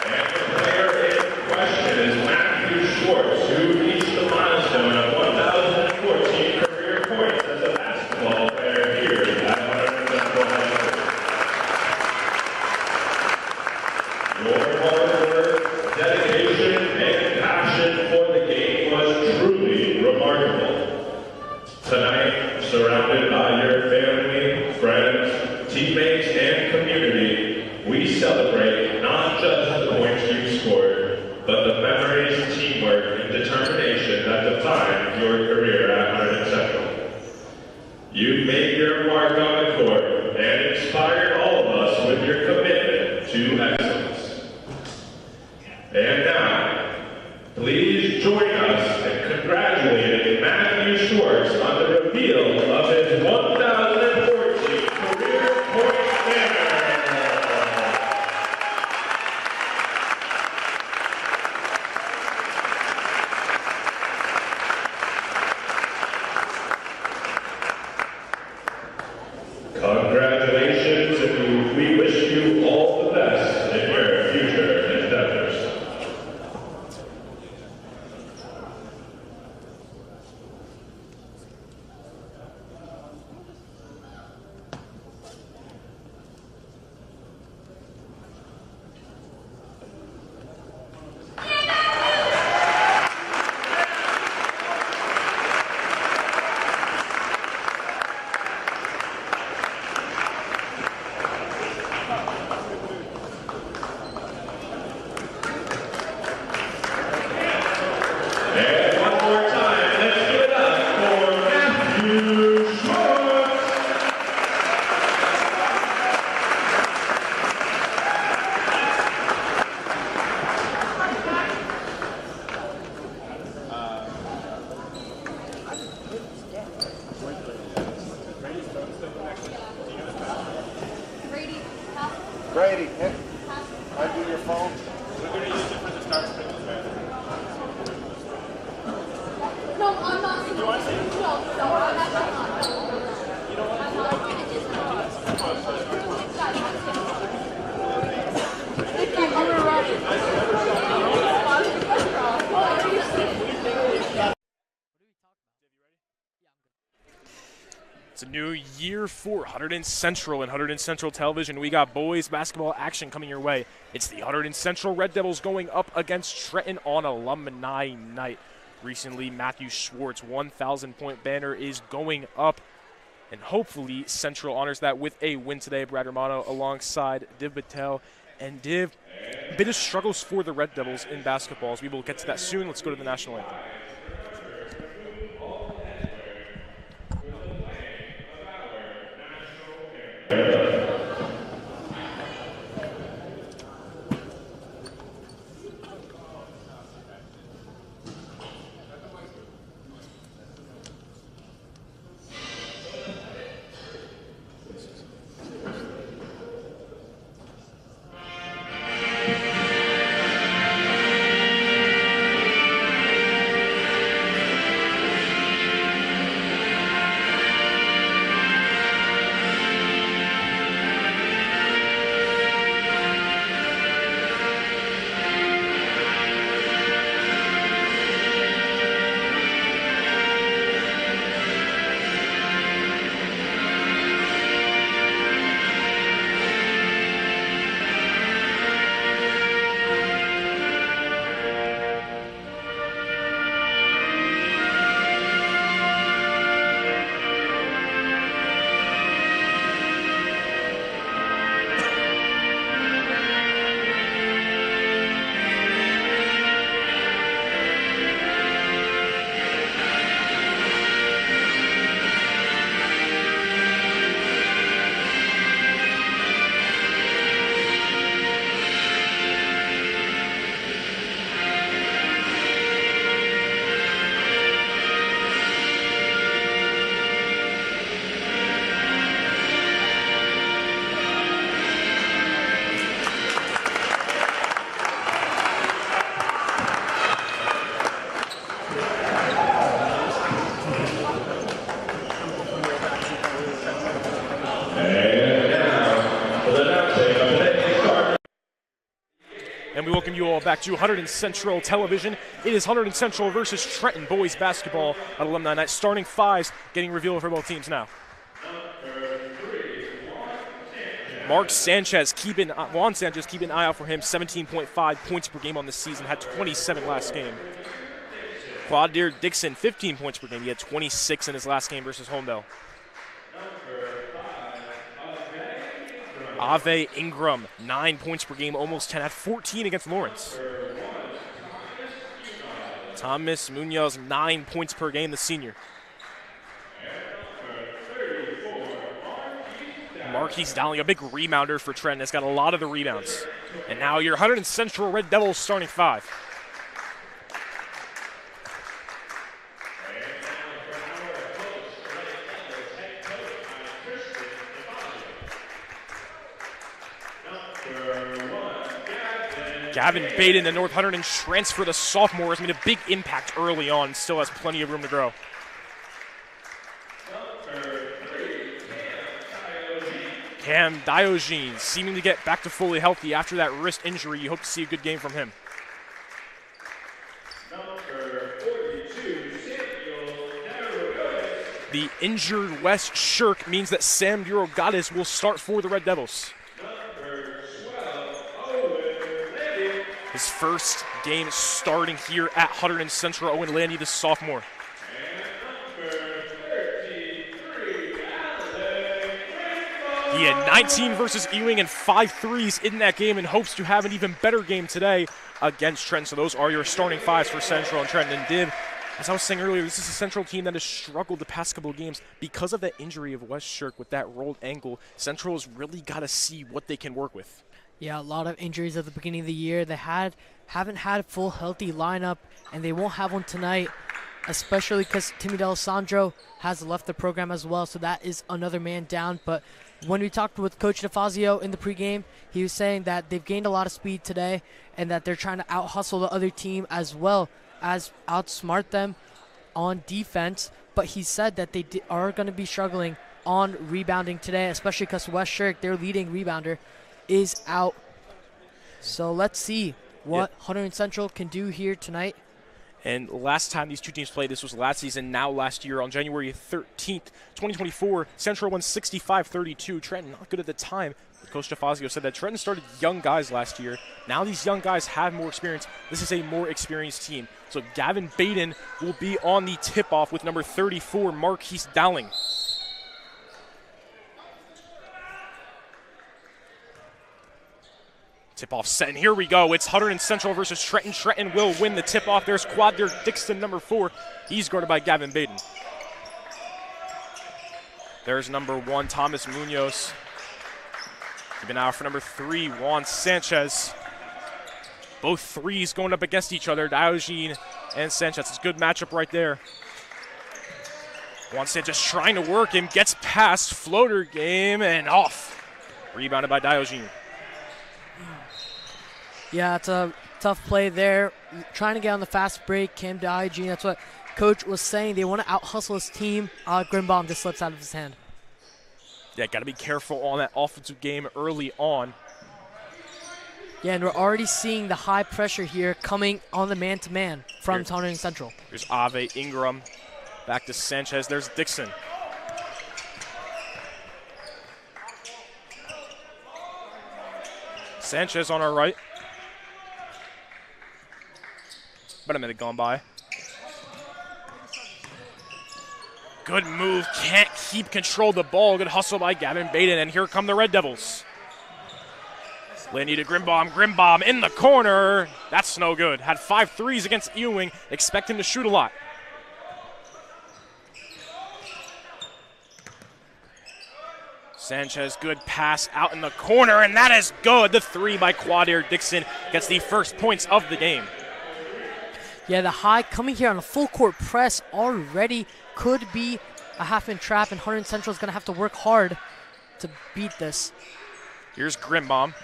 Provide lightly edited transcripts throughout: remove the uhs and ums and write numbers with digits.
And the player in question is Matthew Schwartz, who reached the milestone of 1,014 career points as a basketball player here at Hunterdon Central High School. Your hard work, dedication, and passion for the game was truly remarkable. Tonight, surrounded by your family, friends, teammates, and community, we celebrate not just the points you scored, but the memories, teamwork, and determination that defined your career at Hunterdon Central. You made your mark on the court and inspired all of us with your commitment to excellence. And now, please join us in congratulating Matthew Schwartz on the reveal of his 1,014 career point banner. Congratulations, and we wish you all the best in your future endeavors. Brady, I do your phone. We're going to use it for the start sprint. No, I'm not. Do you want to see it? No, I'm not. You don't want to It's a new year for Hunterdon Central and Hunterdon Central Television. We got boys basketball action coming your way. It's the Hunterdon Central Red Devils going up against Trenton on Alumni Night. Recently, Matthew Schwartz' 1,000-point banner is going up, and hopefully Central honors that with a win today. Brad Romano alongside Div Patel. And Div, a bit of struggles for the Red Devils in basketball. As we will get to that soon. Let's go to the national anthem. And we welcome you all back to Hunterdon Central Television. It is Hunterdon Central versus Trenton boys basketball at Alumni Night. Starting fives getting revealed for both teams now. Juan Sanchez, keep an eye out for him. 17.5 points per game on the season, had 27 last game. Quadir Dixon, 15 points per game. He had 26 in his last game versus Homedale. Ave Ingram, 9 points per game, almost 10, had 14 against Lawrence. Thomas Munoz, 9 points per game, the senior. Marquise Dowling, a big rebounder for Trenton, has got a lot of the rebounds. And now your Hunterdon Central Red Devils starting five. Gavin Baden, the North Hunterdon transfer, the sophomore, has made a big impact early on, still has plenty of room to grow. Cam Diogenes seeming to get back to fully healthy after that wrist injury. You hope to see a good game from him. The injured Wes Shirk means that Sam DeRogatis will start for the Red Devils. His first game starting here at Hunterdon Central. Owen Landy, the sophomore. He had 19 versus Ewing and 5 threes in that game and hopes to have an even better game today against Trenton. So those are your starting fives for Central and Trenton. And Div, as I was saying earlier, this is a Central team that has struggled the past couple of games because of the injury of Wes Shirk with that rolled ankle. Central has really got to see what they can work with. Yeah, a lot of injuries at the beginning of the year. They haven't had a full healthy lineup, and they won't have one tonight, especially because Timmy D'Alessandro has left the program as well, so that is another man down. But when we talked with Coach DeFazio in the pregame, he was saying that they've gained a lot of speed today and that they're trying to out-hustle the other team as well as outsmart them on defense. But he said that they are going to be struggling on rebounding today, especially because Wes Shirk, their leading rebounder, is out. So let's see what Hunterdon Central can do here tonight. And last time these two teams played, this was last season, now last year on January 13th, 2024, Central won 65-32. Trenton, not good at the time. But Coach DeFazio said that Trenton started young guys last year. Now these young guys have more experience. This is a more experienced team. So Gavin Baden will be on the tip-off with number 34, Marquise Dowling. Tip-off set, and here we go. It's Hunterdon Central versus Trenton. Trenton will win the tip-off. There's Quadir Dixon, number 4. He's guarded by Gavin Baden. There's number 1, Thomas Munoz. Keeping out for number 3, Juan Sanchez. Both threes going up against each other, Diogenes and Sanchez. It's a good matchup right there. Juan Sanchez trying to work him, gets past, floater game, and off. Rebounded by Diogenes. Yeah, it's a tough play there. Trying to get on the fast break, Cam Diogenes. That's what Coach was saying. They want to out-hustle his team. Grimbaum just slips out of his hand. Yeah, got to be careful on that offensive game early on. Yeah, and we're already seeing the high pressure here coming on the man-to-man from Hunterdon Central. There's Ave Ingram. Back to Sanchez. There's Dixon. Sanchez on our right. About a minute gone by. Good move. Can't keep control of the ball. Good hustle by Gavin Baden. And here come the Red Devils. Landy to Grimbaum. Grimbaum in the corner. That's no good. Had 5 threes against Ewing. Expect him to shoot a lot. Sanchez, good pass out in the corner, and that is good. The 3 by Quadir Dixon gets the first points of the game. Yeah, the high coming here on a full court press already could be a half-inch trap, and Hunterdon Central is going to have to work hard to beat this. Here's Grimbaum.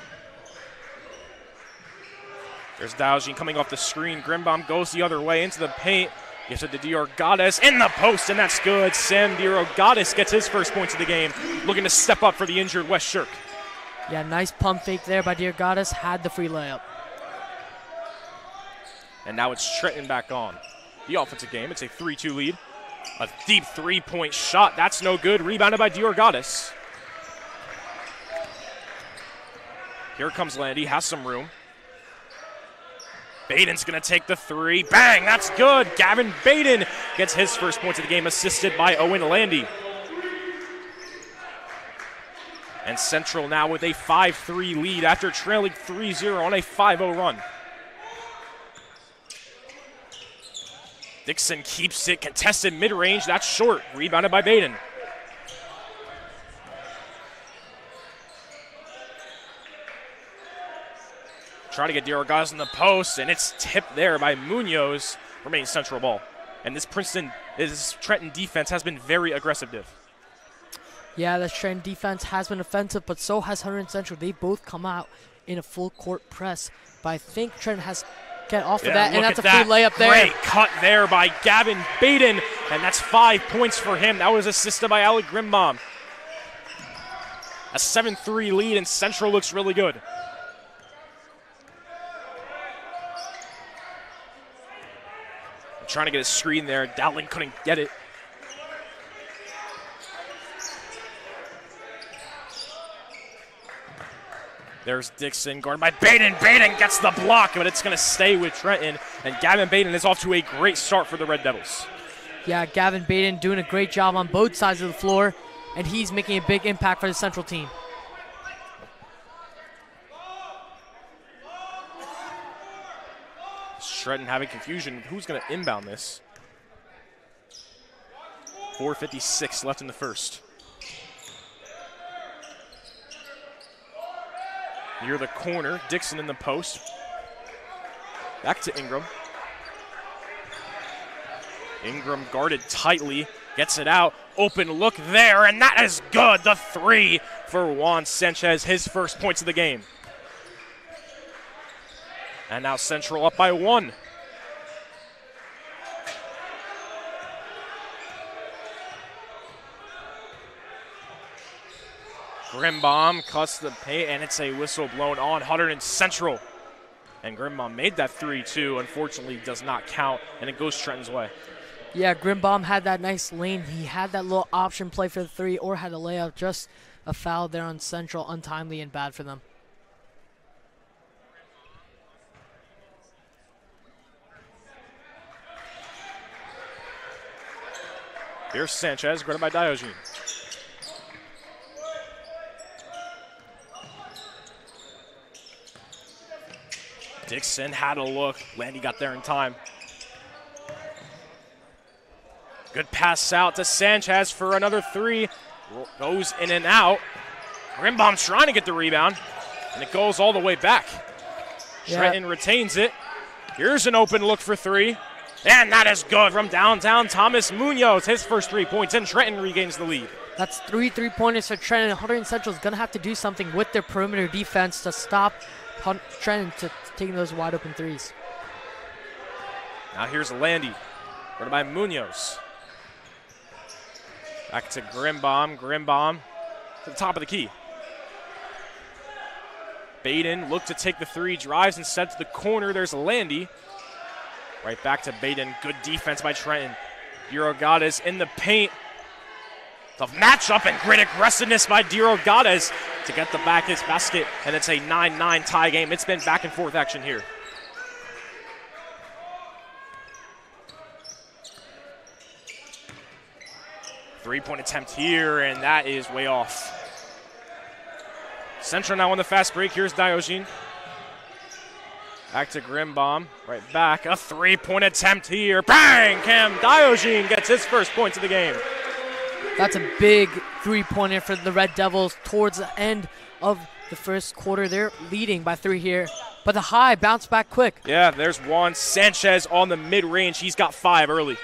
There's Diogenes coming off the screen. Grimbaum goes the other way into the paint. Gives it to DeRogatis in the post, and that's good. Sam DeRogatis gets his first points of the game, looking to step up for the injured Wes Shirk. Yeah, nice pump fake there by DeRogatis. Had the free layup. And now it's Trenton back on. The offensive game, it's a 3-2 lead. A deep three-point shot, that's no good. Rebounded by Diorgadis. Here comes Landy, has some room. Baden's gonna take the three. Bang, that's good. Gavin Baden gets his first points of the game, assisted by Owen Landy. And Central now with a 5-3 lead after trailing 3-0 on a 5-0 run. Dixon keeps it, contested mid-range, that's short. Rebounded by Baden. Try to get Diorgadis in the post, and it's tipped there by Munoz. Remains Central ball. And this Trenton defense has been very aggressive. Yeah, the Trenton defense has been offensive, but so has Hunterdon Central. They both come out in a full court press. But I think Trenton has get off of that, and that's a free layup there. Great cut there by Gavin Baden, and that's 5 points for him. That was assisted by Alec Grimbaum. A 7-3 lead, and Central looks really good. Trying to get a screen there. Dowling couldn't get it. There's Dixon, guarded by Baden. Baden gets the block, but it's going to stay with Trenton. And Gavin Baden is off to a great start for the Red Devils. Yeah, Gavin Baden doing a great job on both sides of the floor, and he's making a big impact for the Central team. Trenton having confusion. Who's going to inbound this? 4:56 left in the first. Near the corner, Dixon in the post. Back to Ingram. Ingram guarded tightly, gets it out. Open look there, and that is good. The three for Juan Sanchez, his first points of the game. And now Central up by 1. Grimbaum cuts the paint, and it's a whistle blown on Hunterdon Central. And Grimbaum made that 3-2, unfortunately does not count, and it goes Trenton's way. Yeah, Grimbaum had that nice lane. He had that little option play for the three or had a layup. Just a foul there on Central, untimely and bad for them. Here's Sanchez, guarded by Diogenes. Dixon had a look. Landy got there in time. Good pass out to Sanchez for another three. Goes in and out. Grimbaum trying to get the rebound, and it goes all the way back. Yeah. Trenton retains it. Here's an open look for three. And that is good from downtown Thomas Munoz. His first 3 points, and Trenton regains the lead. That's 3 3-pointers for Trenton. Hunterdon Central is going to have to do something with their perimeter defense to stop Trenton to taking those wide open threes. Now here's Landy, guarded by Munoz. Back to Grimbaum. Grimbaum to the top of the key. Baden looked to take the three, drives instead to the corner. There's Landy. Right back to Baden. Good defense by Trenton. Diorgadis in the paint. The matchup and great aggressiveness by Diorgadis to get the his basket, and it's a 9-9 tie game. It's been back and forth action here. Three-point attempt here, and that is way off. Central now on the fast break. Here's Diogenes. Back to Grimbaum, right back. A three-point attempt here. Bang! Cam Diogenes gets his first points of the game. That's a big three-pointer for the Red Devils towards the end of the first quarter. They're leading by 3 here, but the high bounced back quick. Yeah, there's Juan Sanchez on the mid-range. He's got 5 early.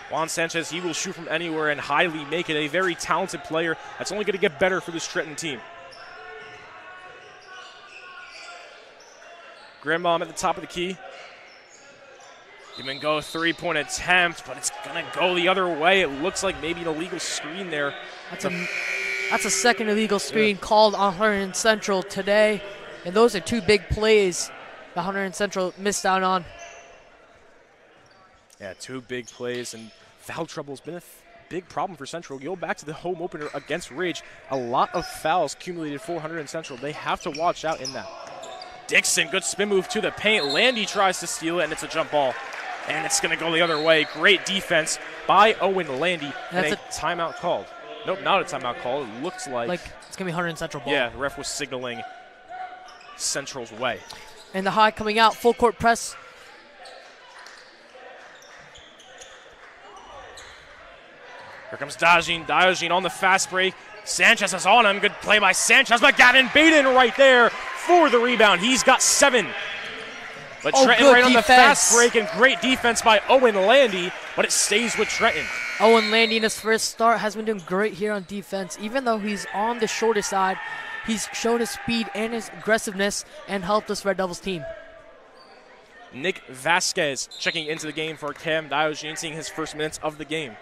Juan Sanchez, he will shoot from anywhere and highly make it. A very talented player that's only going to get better for this Trenton team. Grimbaum at the top of the key. Even go three-point attempt, but it's going to go the other way. It looks like maybe an illegal screen there. That's a second illegal screen called on Hunterdon Central today. And those are 2 big plays the Hunterdon Central missed out on. Yeah, 2 big plays, and foul trouble's been a big problem for Central. You go back to the home opener against Ridge, a lot of fouls accumulated for Hunterdon Central. They have to watch out in that. Dixon, good spin move to the paint. Landy tries to steal it, and it's a jump ball. And it's going to go the other way. Great defense by Owen Landy, and a timeout called. Nope, not a timeout call. It looks like it's going to be Hunterdon Central ball. Yeah, the ref was signaling Central's way. And the high coming out, full court press. Here comes Dajin. Dajin on the fast break. Sanchez is on him. Good play by Sanchez, but Gavin Baden right there for the rebound. He's got 7. But Trenton right on the fast break, and great defense by Owen Landy, but it stays with Trenton. Owen Landy in his first start has been doing great here on defense. Even though he's on the shorter side, he's shown his speed and his aggressiveness and helped this Red Devils team. Nick Vasquez checking into the game for Cam Diogenes, seeing his first minutes of the game.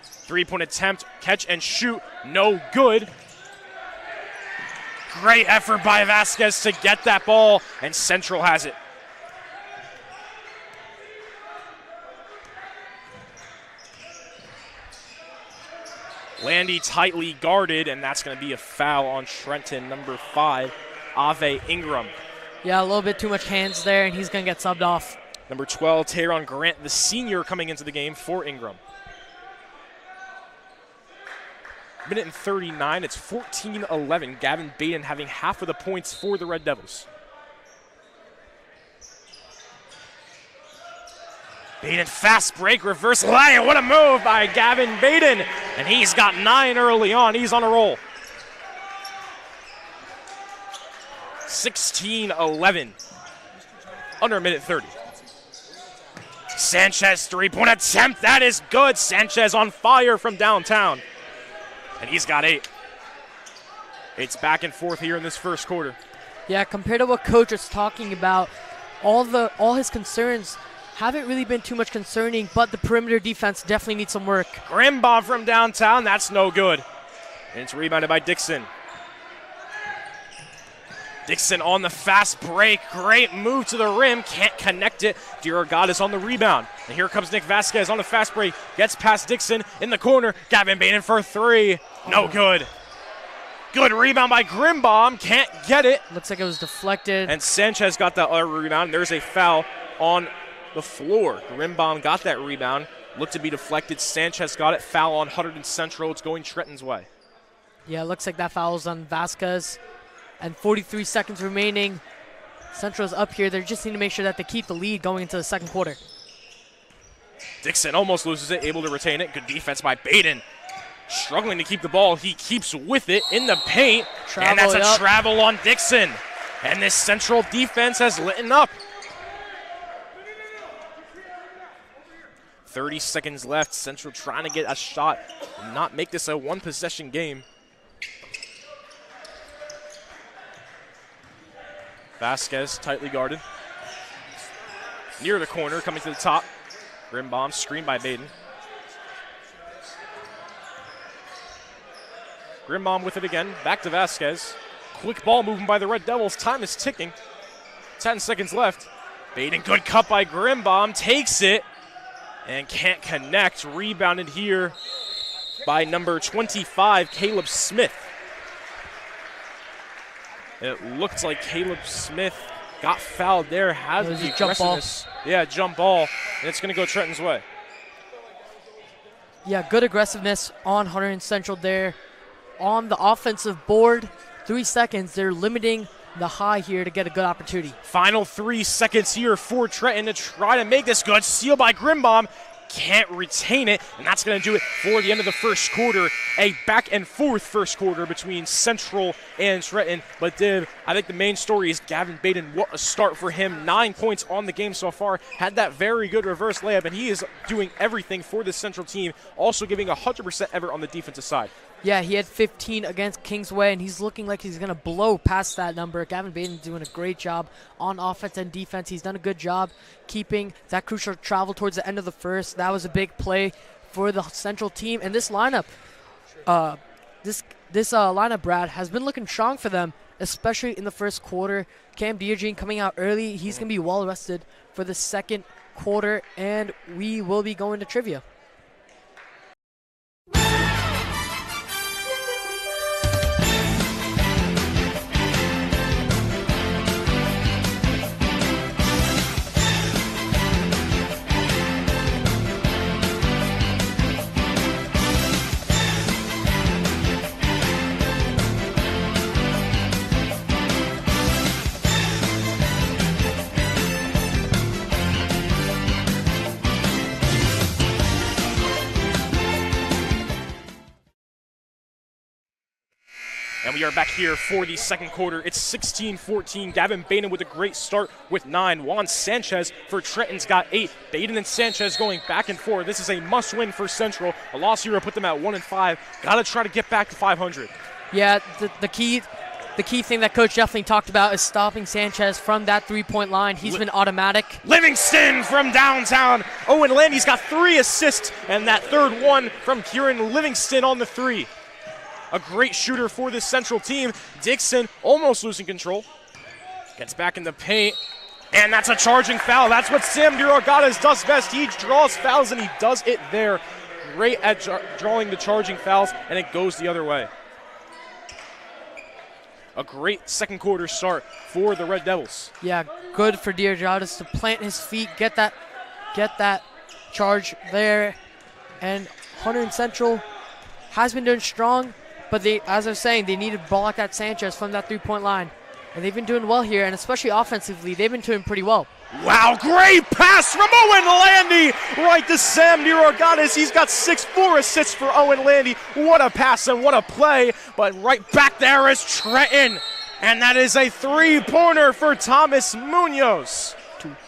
3-point attempt, catch and shoot, no good. Great effort by Vasquez to get that ball, and Central has it. Landy tightly guarded, and that's going to be a foul on Trenton, number 5, Ave Ingram. Yeah, a little bit too much hands there, and he's going to get subbed off. Number 12, Taron Grant, the senior, coming into the game for Ingram. Minute and 39, it's 14-11. Gavin Baden having half of the points for the Red Devils. Baden fast break, reverse lay. What a move by Gavin Baden. And he's got 9 early on. He's on a roll. 16-11. Under a minute 30. Sanchez 3-point attempt. That is good. Sanchez on fire from downtown. And he's got 8. It's back and forth here in this first quarter. Yeah, compared to what Coach was talking about, all his concerns haven't really been too much concerning, but the perimeter defense definitely needs some work. Grimbaugh from downtown, that's no good. And it's rebounded by Dixon. Dixon on the fast break. Great move to the rim. Can't connect it. DeRogatis on the rebound. And here comes Nick Vasquez on the fast break. Gets past Dixon in the corner. Gavin Baden for 3. No good. Good rebound by Grimbaum. Can't get it. Looks like it was deflected. And Sanchez got that other rebound. There's a foul on the floor. Grimbaum got that rebound. Looked to be deflected. Sanchez got it. Foul on Hunterdon Central. It's going Trenton's way. Yeah, looks like that foul's on Vasquez. And 43 seconds remaining. Central's up here. They just need to make sure that they keep the lead going into the second quarter. Dixon almost loses it, able to retain it. Good defense by Baden. Struggling to keep the ball. He keeps with it in the paint. And that's a travel on Dixon. And this Central defense has lit up. 30 seconds left. Central trying to get a shot and not make this a one-possession game. Vasquez tightly guarded. Near the corner, coming to the top. Grimbaum screened by Baden. Grimbaum with it again. Back to Vasquez. Quick ball moving by the Red Devils. Time is ticking. 10 seconds left. Baden, good cut by Grimbaum. Takes it and can't connect. Rebounded here by number 25, Caleb Smith. It looked like Caleb Smith got fouled there. Has the aggressiveness. Yeah, jump ball. And it's going to go Trenton's way. Yeah, good aggressiveness on Hunterdon Central there. On the offensive board, 3 seconds. They're limiting the high here to get a good opportunity. Final 3 seconds here for Trenton to try to make this good. Steal by Grimbaum. Can't retain it, and that's going to do it for the end of the first quarter. A back and forth first quarter between Central and Trenton. But I think the main story is Gavin Baden. What a start for him. 9 points on the game so far. Had that very good reverse layup, and he is doing everything for this Central team. Also giving 100% effort on the defensive side. Yeah, he had 15 against Kingsway, and he's looking like he's going to blow past that number. Gavin Baden's doing a great job on offense and defense. He's done a good job keeping that crucial travel towards the end of the first. That was a big play for the Central team. And this lineup, this lineup, Brad, has been looking strong for them, especially in the first quarter. Cam Deargene coming out early. He's going to be well rested for the second quarter, and we will be going to trivia. And we are back here for the second quarter. It's 16-14. Gavin Baden with a great start with 9. Juan Sanchez for Trenton's got 8. Baden and Sanchez going back and forth. This is a must-win for Central. A loss here will put them at 1-5. Got to try to get back to 500. Yeah, the key thing that Coach definitely talked about is stopping Sanchez from that three-point line. He's been automatic. Livingston from downtown. Owen Landy's got 3 assists, and that third one from Kieran Livingston on the 3. A great shooter for this Central team. Dixon almost losing control. Gets back in the paint, and that's a charging foul. That's what Sam DeRogatis does best. He draws fouls, and he does it there. Great at drawing the charging fouls, and it goes the other way. A great second quarter start for the Red Devils. Yeah, good for DeRogatis to plant his feet, get that charge there. And Hunterdon Central has been doing strong, but as I was saying, they need to block that Sanchez from that three-point line. And they've been doing well here, and especially offensively, they've been doing pretty well. Wow, great pass from Owen Landy right to Sam DeRogatis. He's got 4 assists for Owen Landy. What a pass and what a play. But right back there is Trenton. And that is a 3-pointer for Thomas Munoz.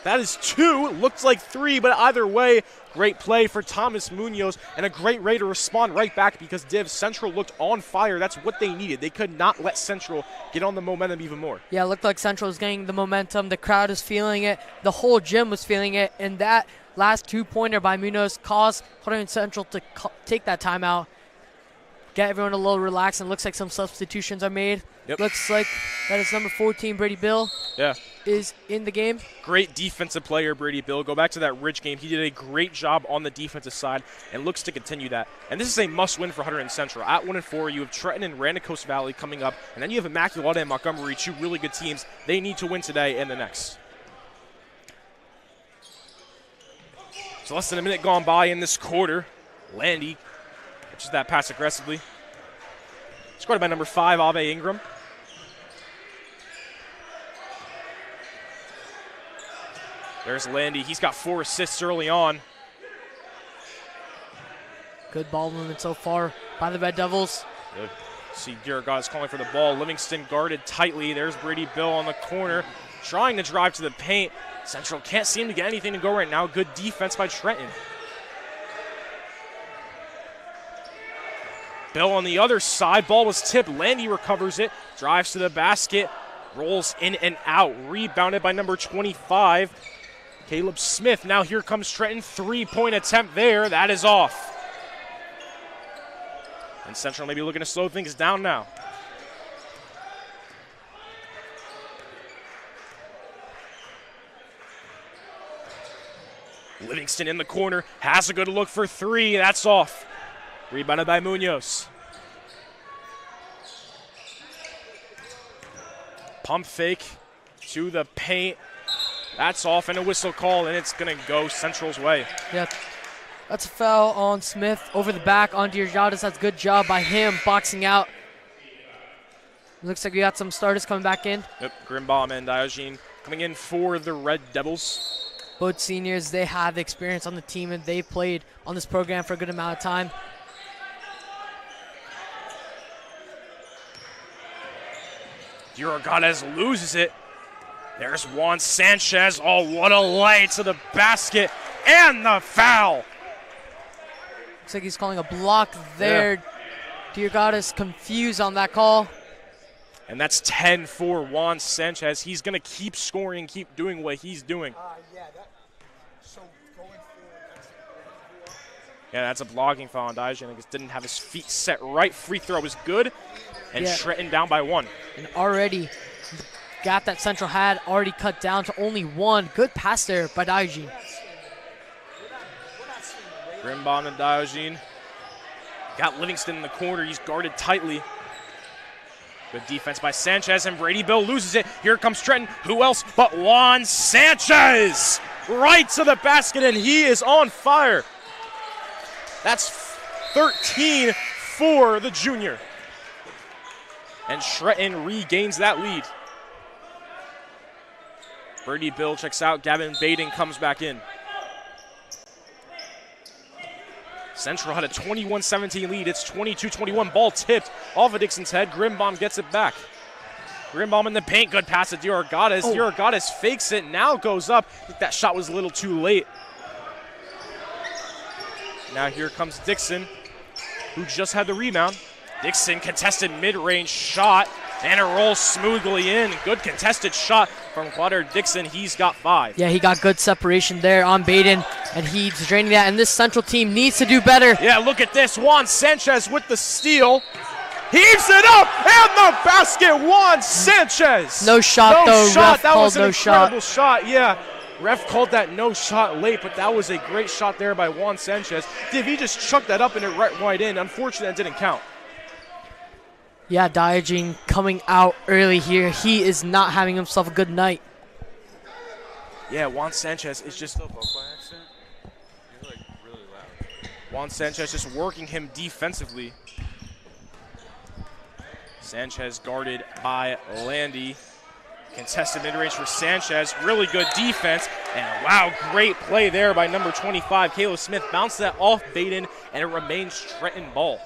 That is 2. Looks like 3, but either way, great play for Thomas Munoz and a great way to respond right back because Div Central looked on fire. That's what they needed. They could not let Central get on the momentum even more. Yeah, it looked like Central was getting the momentum. The crowd is feeling it. The whole gym was feeling it. And that last 2-pointer by Munoz caused Hunterdon Central to take that timeout, get everyone a little relaxed, and looks like some substitutions are made. Yep. Looks like that is number 14, Brady Bill, is in the game. Great defensive player, Brady Bill. Go back to that Ridge game. He did a great job on the defensive side and looks to continue that. And this is a must-win for Hunterdon Central. At 1-4, you have Trenton and Random Coast Valley coming up, and then you have Immaculata and Montgomery, 2 really good teams. They need to win today and the next. So less than a minute gone by in this quarter. Landy catches that pass aggressively. Scored by number 5, Ave Ingram. There's Landy. He's got 4 assists early on. Good ball movement so far by the Red Devils. Good. See DeRogatis calling for the ball. Livingston guarded tightly. There's Brady Bill on the corner, trying to drive to the paint. Central can't seem to get anything to go right now. Good defense by Trenton. Bill on the other side. Ball was tipped. Landy recovers it. Drives to the basket. Rolls in and out. Rebounded by number 25, Caleb Smith. Now here comes Trenton. 3-point attempt there. That is off. And Central may be looking to slow things down now. Livingston in the corner. Has a good look for 3. That's off. Rebounded by Munoz. Pump fake to the paint. That's off, and a whistle call, and it's going to go Central's way. Yeah, that's a foul on Smith over the back on DeRogatis. That's a good job by him boxing out. Looks like we got some starters coming back in. Yep, Grimbaum and Diogene coming in for the Red Devils. Both seniors, they have experience on the team, and they've played on this program for a good amount of time. DeRogatis loses it. There's Juan Sanchez. Oh, what a light to the basket. And the foul. Looks like he's calling a block there. Yeah. DeRogatis confused on that call. And that's 10 for Juan Sanchez. He's going to keep scoring, keep doing what he's doing. So going forward, Yeah, that's a blocking foul on Daijin. I guess didn't have his feet set right. Free throw was good. And Trenton down by 1. And already, the gap that Central had already cut down to only 1. Good pass there by Daijin. Grimbom and Daijin. Got Livingston in the corner. He's guarded tightly. Good defense by Sanchez, and Brady Bill loses it. Here comes Trenton. Who else but Juan Sanchez? Right to the basket, and he is on fire. That's 13 for the junior. And Trenton regains that lead. Brady Bill checks out. Gavin Baden comes back in. Central had a 21-17 lead. It's 22-21. Ball tipped off of Dixon's head. Grimbom gets it back. Grimbom in the paint. Good pass to Diorgadas. Diorgadas fakes it. Now goes up. I think that shot was a little too late. Now here comes Dixon, who just had the rebound. Dixon contested mid-range shot, and it rolls smoothly in. Good contested shot from Quader Dixon. He's got 5. Yeah, he got good separation there on Baden, and he's draining that. And this Central team needs to do better. Yeah, look at this. Juan Sanchez with the steal. Heaves it up, and the basket. Juan Sanchez. No shot, though. Ref that was called an no shot. incredible shot. Yeah. Ref called that no shot late, but that was a great shot there by Juan Sanchez. Div, he just chucked that up and it right wide in. Unfortunately, that didn't count. Yeah, Daijin coming out early here. He is not having himself a good night. Yeah, Juan Sanchez is just... Juan Sanchez just working him defensively. Sanchez guarded by Landy. Contested mid-range for Sanchez. Really good defense. And wow, great play there by number 25, Caleb Smith. Bounced that off Baden, and it remains Trenton ball.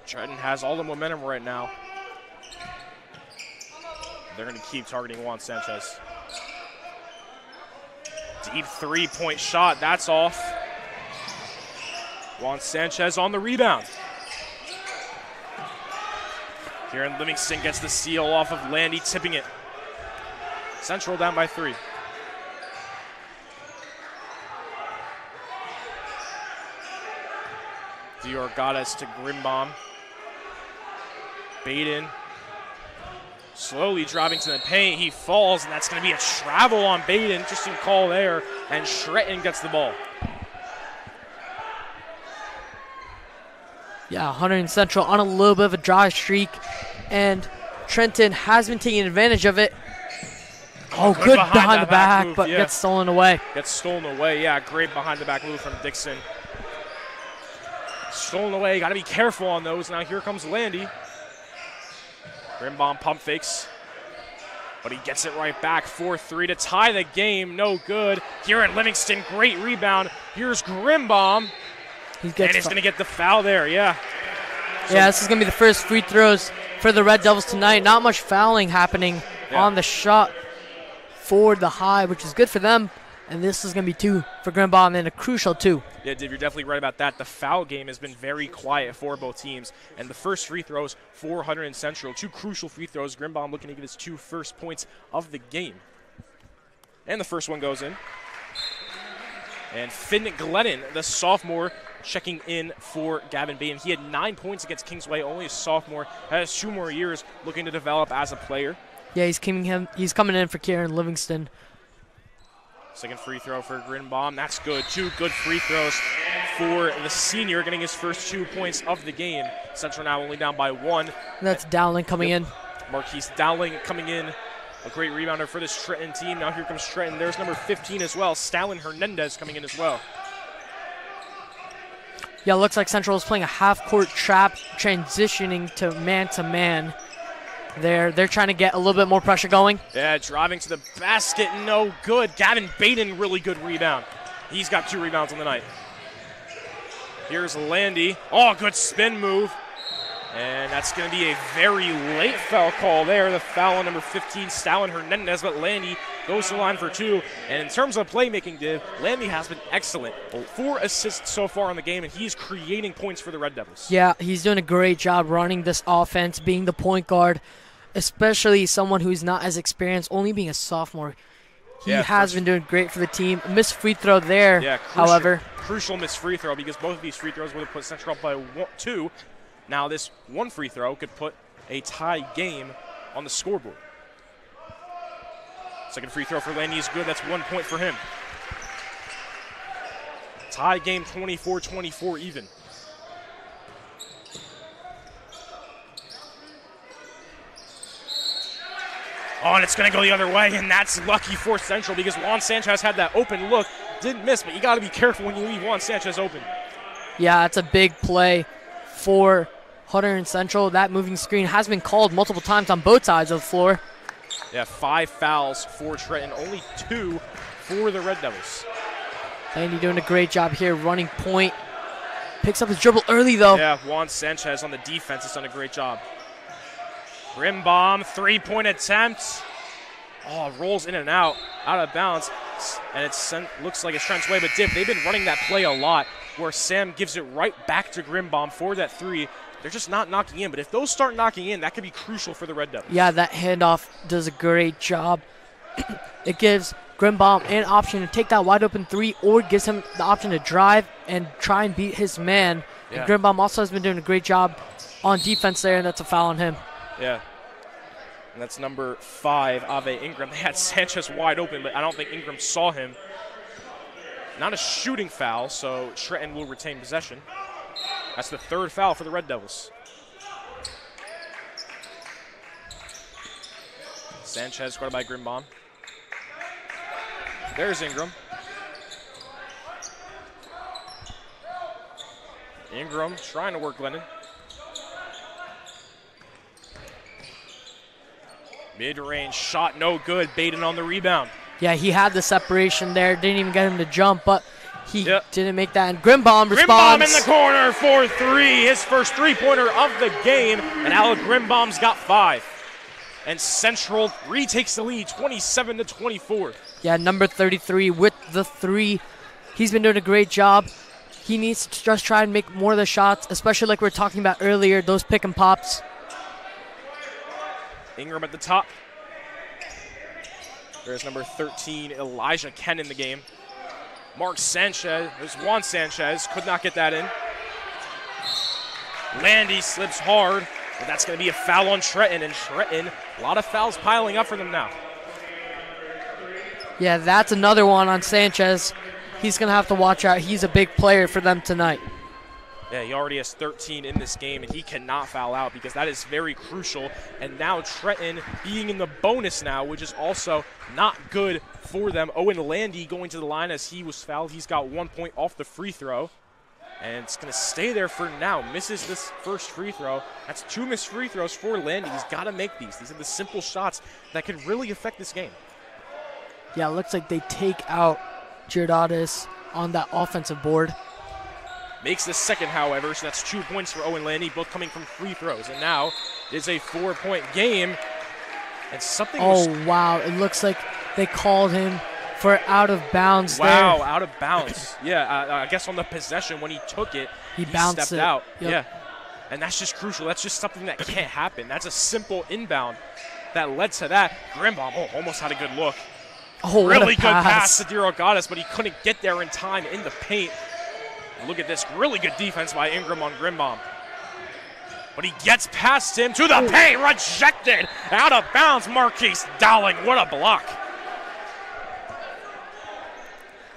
Trenton has all the momentum right now. They're going to keep targeting Juan Sanchez. Deep three-point shot. That's off. Juan Sanchez on the rebound. Kieran Livingston gets the steal off of Landy, tipping it. Central down by 3. Diorgadas to Grimbom. Baden slowly driving to the paint. He falls, and that's going to be a travel on Baden. Interesting call there, and Trenton gets the ball. Yeah, Hunterdon Central on a little bit of a dry streak, and Trenton has been taking advantage of it. Oh, good behind the back move, but gets stolen away. Gets stolen away, yeah. Great behind the back move from Dixon. Stolen away, got to be careful on those. Now here comes Landy. Grimbom pump fakes, but he gets it right back. 4-3 to tie the game, no good. Kieran Livingston, great rebound. Here's Grimbom. And he's going to get the foul there, yeah. Yeah, this is going to be the first free throws for the Red Devils tonight. Not much fouling happening on the shot for the high, which is good for them. And this is going to be 2 for Grimbom, and a crucial 2. Yeah, Div, you're definitely right about that. The foul game has been very quiet for both teams. And the first free throws for Hunterdon Central. 2 crucial free throws. Grimbom looking to get his 2 first points of the game. And the first one goes in. And Finn Glennon, the sophomore, checking in for Gavin Baden. He had 9 points against Kingsway, only a sophomore, has 2 more years looking to develop as a player. Yeah, he's coming in for Kieran Livingston. Second free throw for Grimbom. That's good. 2 good free throws for the senior, getting his first 2 points of the game. Central now only down by 1. That's Dowling coming in. Marquise Dowling coming in. A great rebounder for this Trenton team. Now here comes Trenton. There's number 15 as well. Stalin Hernandez coming in as well. Yeah, looks like Central is playing a half-court trap, transitioning to man-to-man. They're trying to get a little bit more pressure going. Yeah, driving to the basket, no good. Gavin Baden, really good rebound. He's got 2 rebounds on the night. Here's Landy. Oh, good spin move. And that's going to be a very late foul call there. The foul on number 15, Stalin Hernandez, but Landy goes to the line for 2. And in terms of playmaking, Div, Landy has been excellent. 4 assists so far on the game, and he's creating points for the Red Devils. Yeah, he's doing a great job running this offense, being the point guard. especially someone who's not as experienced, only being a sophomore. He Yeah, has been doing great for the team. Missed free throw there, Yeah, crucial, however. Crucial missed free throw because both of these free throws would have put Central up by 2. Now this one free throw could put a tie game on the scoreboard. Second free throw for Landy is good. That's 1 point for him. Tie game 24-24 even. Oh, and it's going to go the other way, and that's lucky for Central because Juan Sanchez had that open look. Didn't miss, but you got to be careful when you leave Juan Sanchez open. Yeah, it's a big play for Hunterdon Central. That moving screen has been called multiple times on both sides of the floor. Yeah, 5 fouls for Trenton, only 2 for the Red Devils. Landy doing a great job here, running point. Picks up his dribble early, though. Yeah, Juan Sanchez on the defense has done a great job. Grimbom, 3-point attempt. Oh, rolls in and out of bounds. And it looks like it's Trent's way, but they've been running that play a lot where Sam gives it right back to Grimbom for that 3. They're just not knocking in, but if those start knocking in, that could be crucial for the Red Devils. Yeah, that handoff does a great job. It gives Grimbom an option to take that wide open 3 or gives him the option to drive and try and beat his man. Yeah. And Grimbom also has been doing a great job on defense there, and that's a foul on him. Yeah. And that's number 5, Ave Ingram. They had Sanchez wide open, but I don't think Ingram saw him. Not a shooting foul, so Trenton will retain possession. That's the 3rd foul for the Red Devils. Sanchez guarded by Grimbom. There's Ingram. Ingram trying to work Lennon. Mid-range shot, no good. Baden on the rebound. Yeah, he had the separation there. Didn't even get him to jump, but he didn't make that. And Grimbom responds. Grimbom in the corner for 3. His first 3-pointer of the game. And Alec Grimbom's got 5. And Central retakes the lead, 27-24. Yeah, number 33 with the 3. He's been doing a great job. He needs to just try and make more of the shots, especially like we were talking about earlier, those pick and pops. Ingram at the top. There's number 13, Elijah Ken in the game. Mark Sanchez, there's Juan Sanchez, could not get that in. Landy slips hard, but that's going to be a foul on Trenton, and Trenton, a lot of fouls piling up for them now. Yeah, that's another one on Sanchez. He's going to have to watch out. He's a big player for them tonight. Yeah, he already has 13 in this game, and he cannot foul out because that is very crucial. And now Trenton being in the bonus now, which is also not good for them. Owen Landy going to the line as he was fouled. He's got 1 point off the free throw, and it's going to stay there for now. Misses this first free throw. That's 2 missed free throws for Landy. He's got to make these. These are the simple shots that could really affect this game. Yeah, it looks like they take out Giordadis on that offensive board. Makes the second, however, so that's 2 points for Owen Landy, both coming from free throws. And now it's a 4-point game. And something was... Oh, wow. It looks like they called him for out of bounds Wow, there. out of bounds. Yeah, I guess on the possession when he took it, He bounced stepped it. out. Yep. Yeah, and that's just crucial. That's just something that can't happen. That's a simple inbound that led to that. Grimbom almost had a good look. Oh, what Really a good pass to Giordadis, but he couldn't get there in time in the paint. Look at this, really good defense by Ingram on Grimbom. But he gets past him to the paint, rejected, out of bounds. Marquise Dowling, what a block.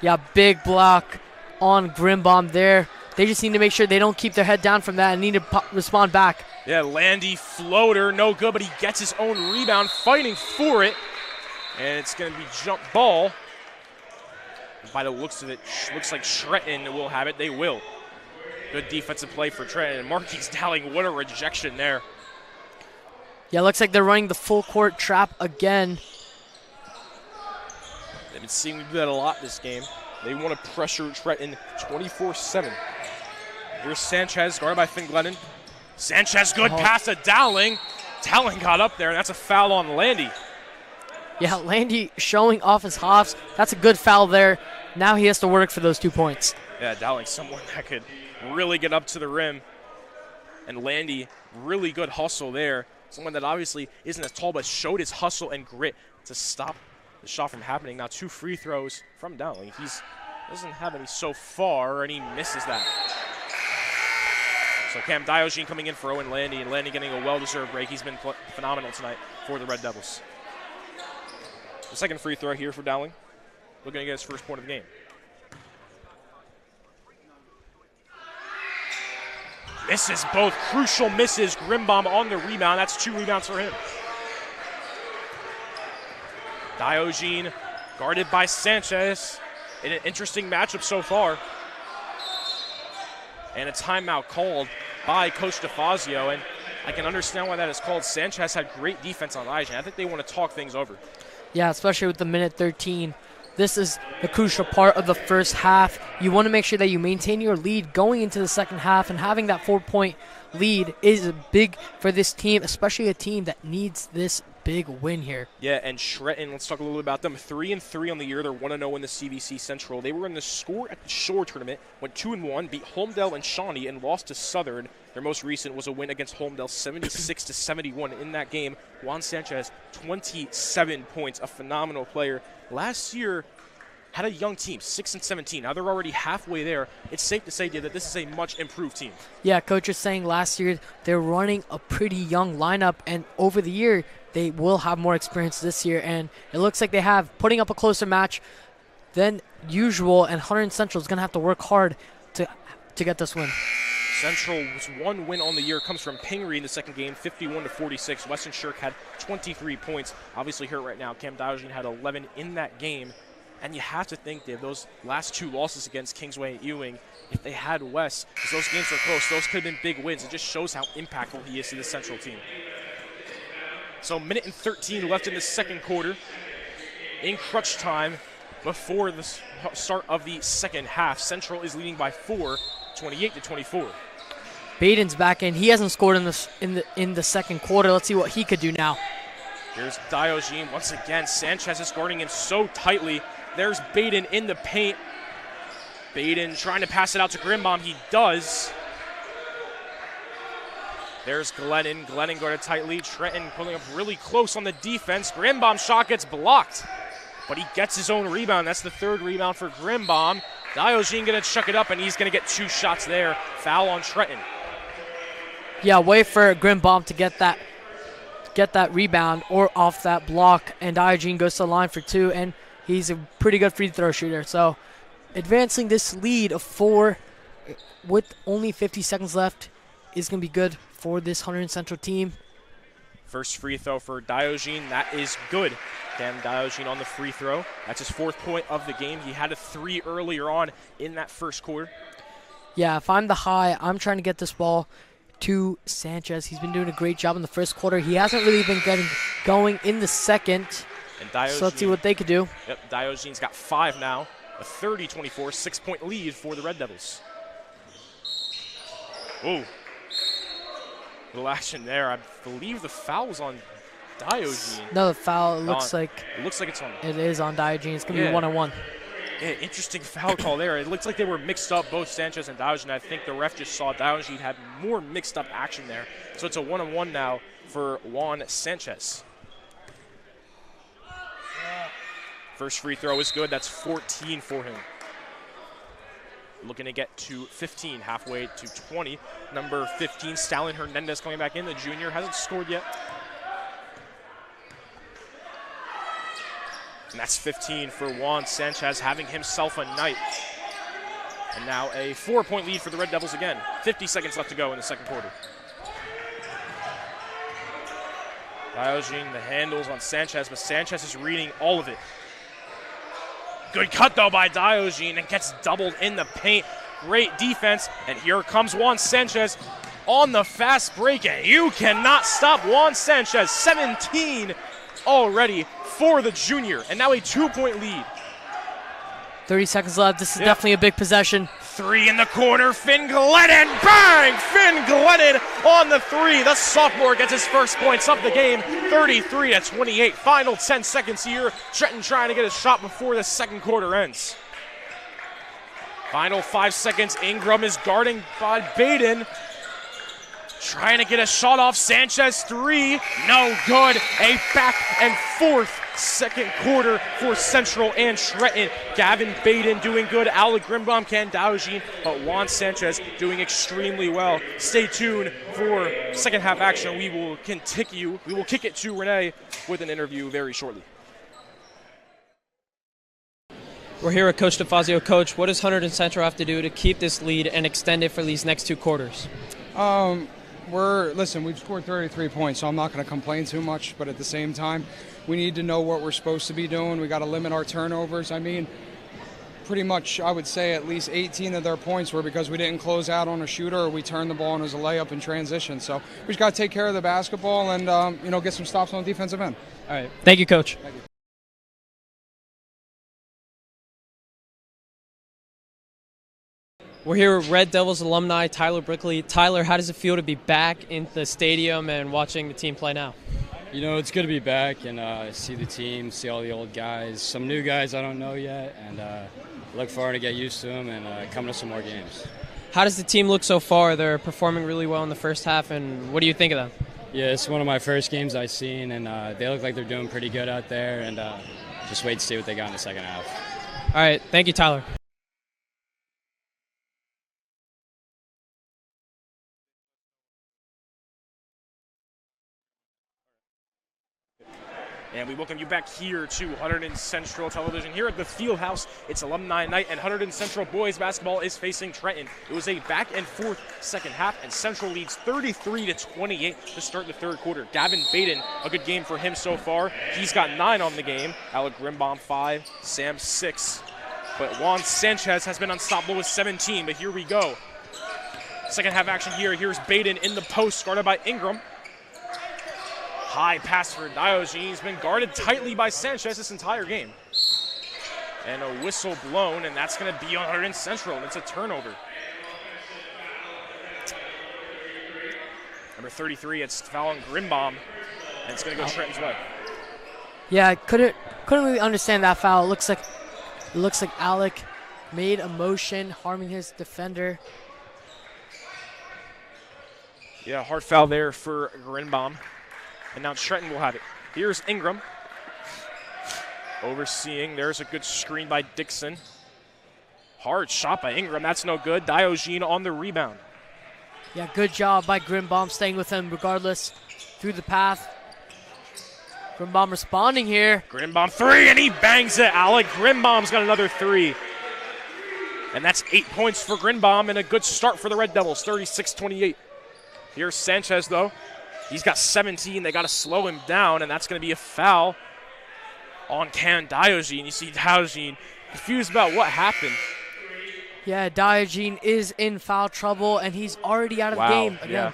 Yeah, big block on Grimbom there. They just need to make sure they don't keep their head down from that and need to respond back. Yeah, Landy floater, no good, but he gets his own rebound, fighting for it. And it's going to be jump ball. By the looks of it, looks like Trenton will have it. They will. Good defensive play for Trenton. And Marquise Dowling, what a rejection there. Yeah, looks like they're running the full court trap again. They've been seeing me do that a lot this game. They want to pressure Trenton 24-7. Here's Sanchez, guarded by Finn Glennon. Sanchez, good pass to Dowling. Dowling got up there, and that's a foul on Landy. Yeah, Landy showing off his hops. That's a good foul there. Now he has to work for those 2 points. Yeah, Dowling, someone that could really get up to the rim. And Landy, really good hustle there someone that obviously isn't as tall but showed his hustle and grit to stop the shot from happening. Now 2 free throws from Dowling. He doesn't have any so far, and he misses that. So Cam Diogenes coming in for Owen Landy, and Landy getting a well-deserved break. He's been phenomenal tonight for the Red Devils. The second free throw here for Dowling. Looking to get his first point of the game. Misses both crucial misses. Grimbaum on the rebound. That's 2 rebounds for him. Diogenes guarded by Sanchez in an interesting matchup so far. And a timeout called by Coach DeFazio, and I can understand why that is called. Sanchez had great defense on Diogenes. I think they want to talk things over. Yeah, especially with the minute 13. This is the crucial part of the first half. You want to make sure that you maintain your lead going into the second half, and having that 4-point lead is big for this team, especially a team that needs this big win here. Yeah, and Trenton, let's talk a little bit about them. 3-3 on the year. They're 1-0 in the CVC Central. They were in the Score at the Shore tournament, went 2-1, beat Holmdel and Shawnee, and lost to Southern. Their most recent was a win against Holmdel, 76-71 in that game. Juan Sanchez, 27 points, a phenomenal player. Last year, had a young team, 6-17. Now they're already halfway there. It's safe to say, Dave, that this is a much improved team. Yeah, Coach is saying last year they're running a pretty young lineup, and over the year they will have more experience this year, and it looks like they have, putting up a closer match than usual, and Hunterdon Central is going to have to work hard to get this win. Central's 1 win on the year comes from Pingree in the second game, 51-46. Weston Shirk had 23 points. Obviously hurt right now. Cam Diogenes had 11 in that game. And you have to think, Dave, those last 2 losses against Kingsway and Ewing, if they had Wes, because those games were close, those could have been big wins. It just shows how impactful he is to the Central team. So minute and 13 left in the second quarter. In crunch time before the start of the second half, Central is leading by 4, 28-24. Baden's back in. He hasn't scored in the second quarter. Let's see what he could do now. Here's Diogenes once again. Sanchez is guarding him so tightly. There's Baden in the paint. Baden trying to pass it out to Grimbaum. He does. There's Glennon. Glennon guarded tightly. Trenton pulling up really close on the defense. Grimbaum's shot gets blocked, but he gets his own rebound. That's the 3rd rebound for Grimbaum. Diogenes going to chuck it up, and he's going to get 2 shots there. Foul on Trenton. Yeah, wait for Grimbaum to get that rebound or off that block, and Diogenes goes to the line for 2, and he's a pretty good free throw shooter. So advancing this lead of 4 with only 50 seconds left is going to be good for this Hunterdon Central team. First free throw for Diogenes. That is good. Cam Diogenes on the free throw. That's his 4th point of the game. He had a 3 earlier on in that first quarter. Yeah, if I'm the high, I'm trying to get this ball to Sanchez. He's been doing a great job in the first quarter. He hasn't really been getting going in the second. And Diogenes, so let's see what they could do. Yep, Diogenes got 5 now. A 30-24, 6-point lead for the Red Devils. Ooh. Little action there. I believe the foul's on Diogenes. No, the foul, it looks like it's on. it is on Diogenes. It's going to be 1-on-1. Yeah, interesting foul call there. It looks like they were mixed up, both Sanchez and Diogenes. I think the ref just saw Diogenes had more mixed up action there. So it's a 1-on-1 now for Juan Sanchez. First free throw is good. That's 14 for him. Looking to get to 15, halfway to 20. Number 15, Stalin Hernandez coming back in. The junior hasn't scored yet. And that's 15 for Juan Sanchez, having himself a night. And now a 4-point lead for the Red Devils again. 50 seconds left to go in the second quarter. Diogenes, the handles on Sanchez, but Sanchez is reading all of it. Good cut, though, by Diogenes, and gets doubled in the paint. Great defense, and here comes Juan Sanchez on the fast break, and you cannot stop Juan Sanchez. 17 already for the junior, and now a 2-point lead. 30 seconds left. This is definitely a big possession. 3 in the corner. Finn Glennon. Bang! Finn Glennon on the 3. The sophomore gets his first points of the game. 33-28. Final 10 seconds here. Trenton trying to get a shot before the second quarter ends. Final 5 seconds. Ingram is guarding by Baden. trying to get a shot off. Sanchez, three, no good. A back and forth second quarter for Central and Trenton. Gavin Baden doing good. Alec Grimbom, Ken Daojin, but Juan Sanchez doing extremely well. Stay tuned for second half action. We will kick it to Renee with an interview very shortly. We're here with Coach DeFazio. Coach, what does Hunterdon Central have to do to keep this lead and extend it for these next two quarters? We've scored 33 points, so I'm not going to complain too much, but at the same time, we need to know what we're supposed to be doing. We got to limit our turnovers. I mean, pretty much, I would say at least 18 of their points were because we didn't close out on a shooter or we turned the ball and it was a layup in transition. So we just got to take care of the basketball and, get some stops on the defensive end. All right. Thank you, Coach. Thank you. We're here with Red Devils alumni Tyler Brickley. Tyler, how does it feel to be back in the stadium and watching the team play now? It's good to be back and see the team, see all the old guys, some new guys I don't know yet, and look forward to get used to them and coming to some more games. How does the team look so far? They're performing really well in the first half, and what do you think of them? Yeah, it's one of my first games I've seen, and they look like they're doing pretty good out there, and just wait to see what they got in the second half. All right, thank you, Tyler. And we welcome you back here to Hunterdon Central Television. Here at the Fieldhouse, it's alumni night, and Hunterdon Central boys basketball is facing Trenton. It was a back and forth second half, and Central leads 33-28 to start the third quarter. Gavin Baden, a good game for him so far. He's got 9 on the game. Alec Grimbom 5, Sam 6. But Juan Sanchez has been unstoppable with 17, but here we go. Second half action here. Here's Baden in the post, guarded by Ingram. High pass for Daojin. He's been guarded tightly by Sanchez this entire game. And a whistle blown, and that's going to be on Hunterdon Central, and it's a turnover. Number 33, it's fouling Grimbom, and it's going to go Trenton's way. Yeah, I couldn't really understand that foul. It looks like Alec made a motion, harming his defender. Yeah, hard foul there for Grimbom. And now Trenton will have it. Here's Ingram. Overseeing. There's a good screen by Dixon. Hard shot by Ingram. That's no good. Daojin on the rebound. Yeah, good job by Grimbom staying with him regardless through the path. Grimbom responding here. Grimbom 3, and he bangs it. Alec Grimbom's got another 3. And that's 8 points for Grimbom and a good start for the Red Devils, 36-28. Here's Sanchez, though. He's got 17. They got to slow him down, and that's going to be a foul on Ken Daojin. You see Daojin confused about what happened. Yeah, Daojin is in foul trouble, and he's already out of the game again. Yeah.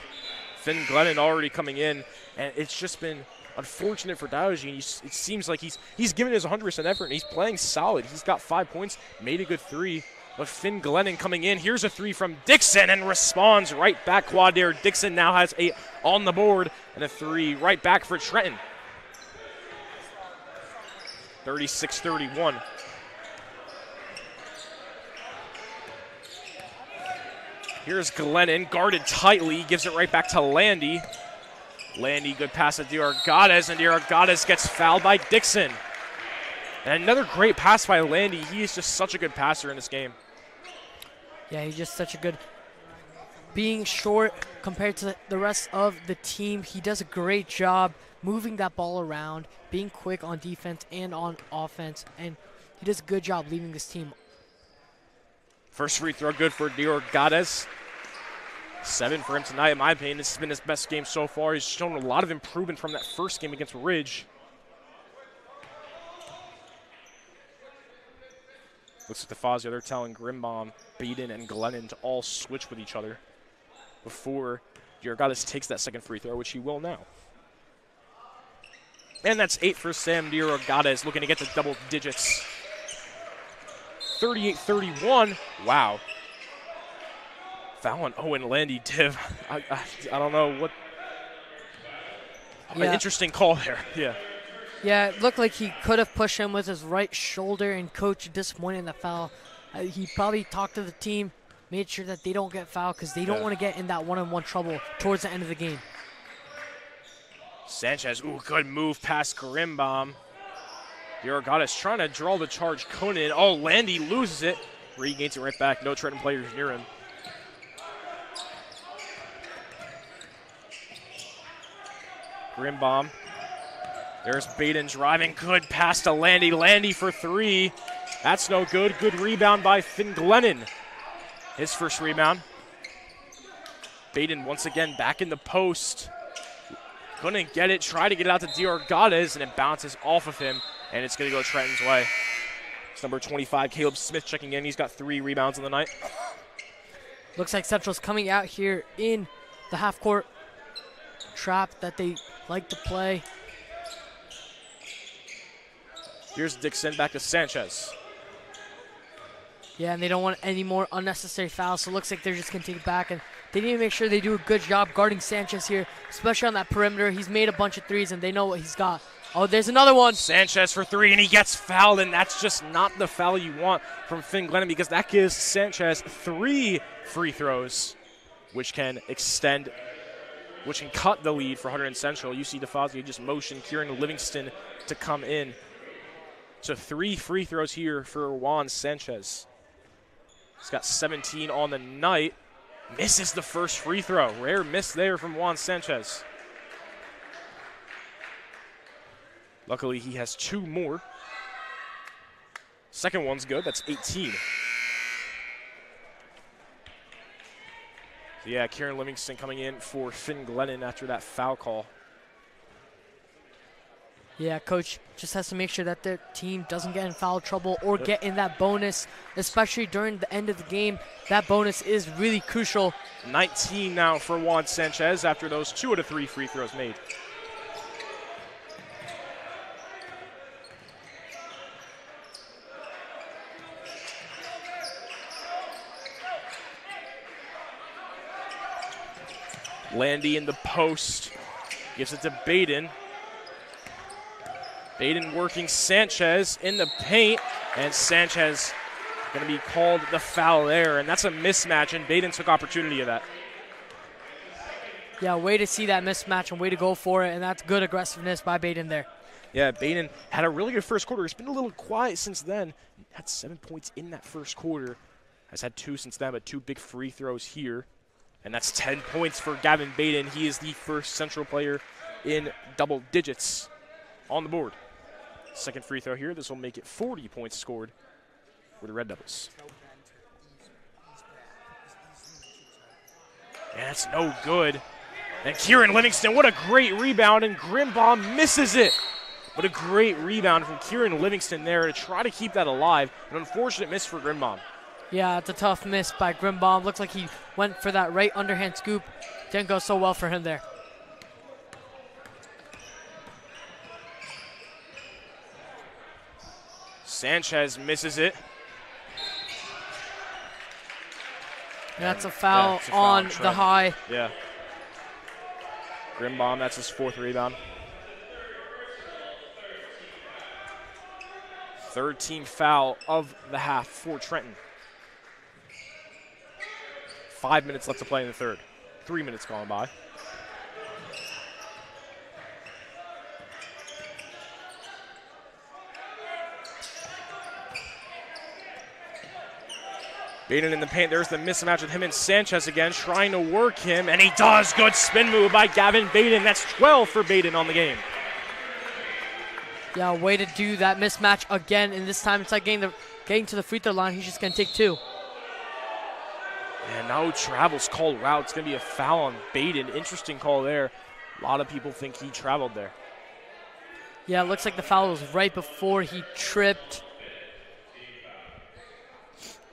Finn Glennon already coming in, and it's just been unfortunate for Daojin. It seems like he's given his 100% effort, and he's playing solid. He's got 5 points, made a good 3. But Finn Glennon coming in. Here's a 3 from Dixon and responds right back. Quadair Dixon now has 8 on the board and a 3 right back for Trenton. 36-31. Here's Glennon, guarded tightly, gives it right back to Landy. Landy, good pass to Diargades, and Diargades gets fouled by Dixon. And another great pass by Landy. He is just such a good passer in this game. Yeah, he's just such a good. Being short compared to the rest of the team, he does a great job moving that ball around, being quick on defense and on offense, and he does a good job leading this team. First free throw good for Diargades. 7 for him tonight. In my opinion, this has been his best game so far. He's shown a lot of improvement from that first game against Ridge. Looks at DeFazio. They're telling Grimbom, Baden, and Glennon to all switch with each other before Diargades takes that second free throw, which he will now. And that's 8 for Sam Diargades, looking to get to double digits. 38-31. Wow. Foul on Owen Landy Div. I don't know what. Yeah. An interesting call there. Yeah. Yeah, it looked like he could have pushed him with his right shoulder, and coach disappointed in the foul. He probably talked to the team made sure that they don't get fouled because they don't want to get in that one-on-one trouble towards the end of the game. Sanchez, ooh, good move past Grimbom. Diorgada's trying to draw the charge. Kunin, oh, Landy loses it. Regains it right back. No Trenton players near him. Grimbom. There's Baden driving. Good pass to Landy. Landy for three. That's no good. Good rebound by Finn Glennon. His first rebound. Baden once again back in the post. Couldn't get it. Tried to get it out to Diorgades, and it bounces off of him, and it's going to go Trenton's way. It's number 25, Caleb Smith, checking in. He's got 3 rebounds on the night. Looks like Central's coming out here in the half-court trap that they like to play. Here's Dixon back to Sanchez. Yeah, and they don't want any more unnecessary fouls, so it looks like they're just going to take it back. And they need to make sure they do a good job guarding Sanchez here, especially on that perimeter. He's made a bunch of threes, and they know what he's got. Oh, there's another one. Sanchez for 3, and he gets fouled, and that's just not the foul you want from Finn Glennon because that gives Sanchez 3 free throws, which can extend, which can cut the lead for Hunterdon Central. You see DeFazio just motion Kieran Livingston to come in. So 3 free throws here for Juan Sanchez. He's got 17 on the night. Misses the first free throw. Rare miss there from Juan Sanchez. Luckily, he has 2 more. Second one's good. That's 18. So yeah, Kieran Livingston coming in for Finn Glennon after that foul call. Yeah, Coach just has to make sure that their team doesn't get in foul trouble or get in that bonus, especially during the end of the game. That bonus is really crucial. 19 now for Juan Sanchez after those 2 out of 3 free throws made. Landy in the post. Gives it to Baden. Baden working Sanchez in the paint, and Sanchez going to be called the foul there, and that's a mismatch, and Baden took opportunity of that. Yeah, way to see that mismatch and way to go for it, and that's good aggressiveness by Baden there. Yeah, Baden had a really good first quarter. He's been a little quiet since then. Had 7 points in that first quarter. Has had 2 since then, but 2 big free throws here. And that's 10 points for Gavin Baden. He is the first Central player in double digits on the board. Second free throw here. This will make it 40 points scored for the Red Devils. And that's no good. And Kieran Livingston, what a great rebound, and Grimbom misses it. What a great rebound from Kieran Livingston there to try to keep that alive. An unfortunate miss for Grimbom. Yeah, it's a tough miss by Grimbom. Looks like he went for that right underhand scoop. Didn't go so well for him there. Sanchez misses it. That's a foul it's a foul on Trent. the high. Yeah. Grimbom, that's his 4th rebound. 3rd team foul of the half for Trenton. 5 minutes left to play in the third. 3 minutes gone by. Baden in the paint. There's the mismatch with him and Sanchez again, trying to work him, and he does. Good spin move by Gavin Baden. That's 12 for Baden on the game. Yeah, way to do that mismatch again, and this time it's like getting to the free throw line. He's just going to take 2. And now travel's called out. It's going to be a foul on Baden. Interesting call there. A lot of people think he traveled there. Yeah, it looks like the foul was right before he tripped.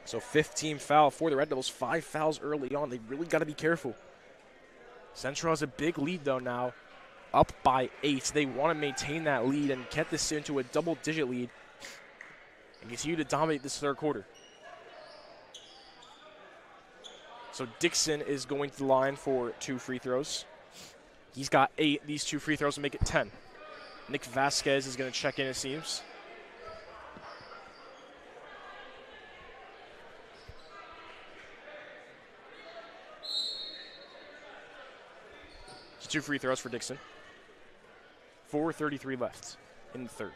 So 15 foul for the Red Devils. 5 fouls early on. They really got to be careful. Central has a big lead, though, now. Up by 8. They want to maintain that lead and get this into a double-digit lead and continue to dominate this third quarter. So Dixon is going to the line for 2 free throws. He's got 8. These 2 free throws will make it 10. Nick Vasquez is going to check in, it seems. 2 free throws for Dixon. 4:33 left in the third.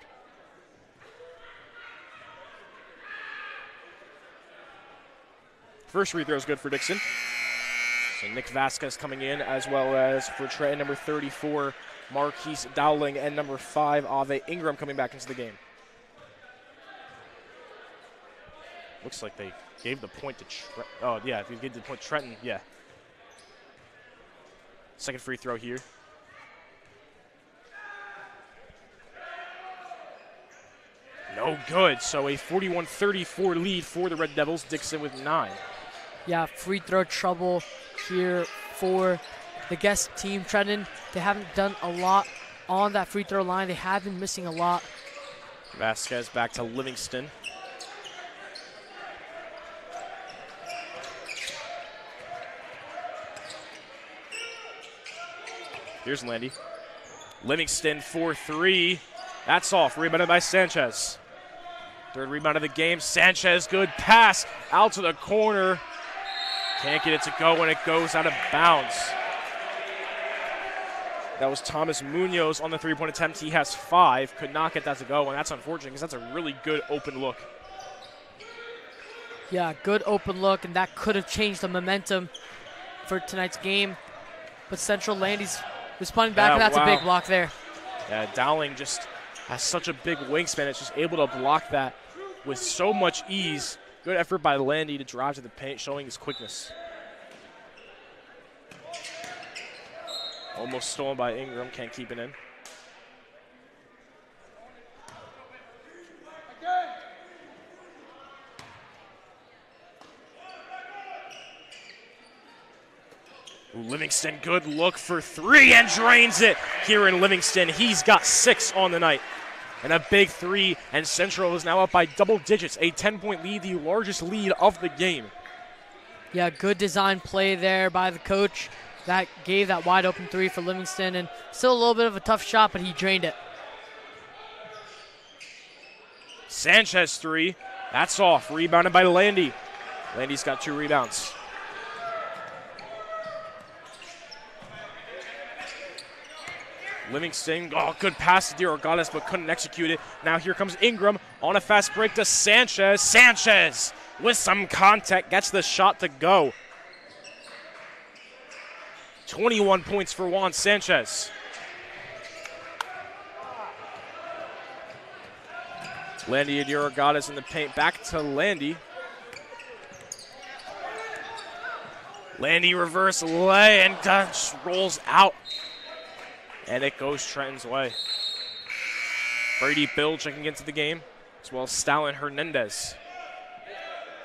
First free throw is good for Dixon. So Nick Vasquez coming in, as well as for Trenton, number 34, Marquise Dowling, and number 5, Ave Ingram coming back into the game. Looks like they gave the point to Trenton. Oh, yeah, if you gave the point to Trenton, yeah. Second free throw here. No good. So a 41-34 lead for the Red Devils. Dixon with 9. Yeah, free throw trouble here for the guest team, Trenton. They haven't done a lot on that free throw line. They have been missing a lot. Vasquez back to Livingston. Here's Landy. Livingston for 3. That's off. Rebounded by Sanchez. Third rebound of the game. Sanchez, good pass out to the corner. Can't get it to go when it goes out of bounds. That was Thomas Munoz on the three-point attempt. He has 5. Could not get that to go, and that's unfortunate because that's a really good open look. Yeah, good open look, and that could have changed the momentum for tonight's game. But Central Landy's responding back, and that's a big block there. Yeah, Dowling just has such a big wingspan. It's just able to block that with so much ease. Good effort by Landy to drive to the paint, showing his quickness. Almost stolen by Ingram, can't keep it in. Livingston, good look for 3 and drains it. Here in Livingston, he's got 6 on the night. And a big 3, and Central is now up by double digits. A 10-point lead, the largest lead of the game. Yeah, good design play there by the coach. That gave that wide open 3 for Livingston, and still a little bit of a tough shot, but he drained it. Sanchez 3, that's off. Rebounded by Landy. Landy's got 2 rebounds. Livingston, oh, good pass to DeRogatis, but couldn't execute it. Now here comes Ingram on a fast break to Sanchez. Sanchez with some contact gets the shot to go. 21 points for Juan Sanchez. Landy and DeRogatis in the paint. Back to Landy. Landy reverse lay and just rolls out. And it goes Trenton's way. Brady Bill checking into the game, as well as Stalin Hernandez.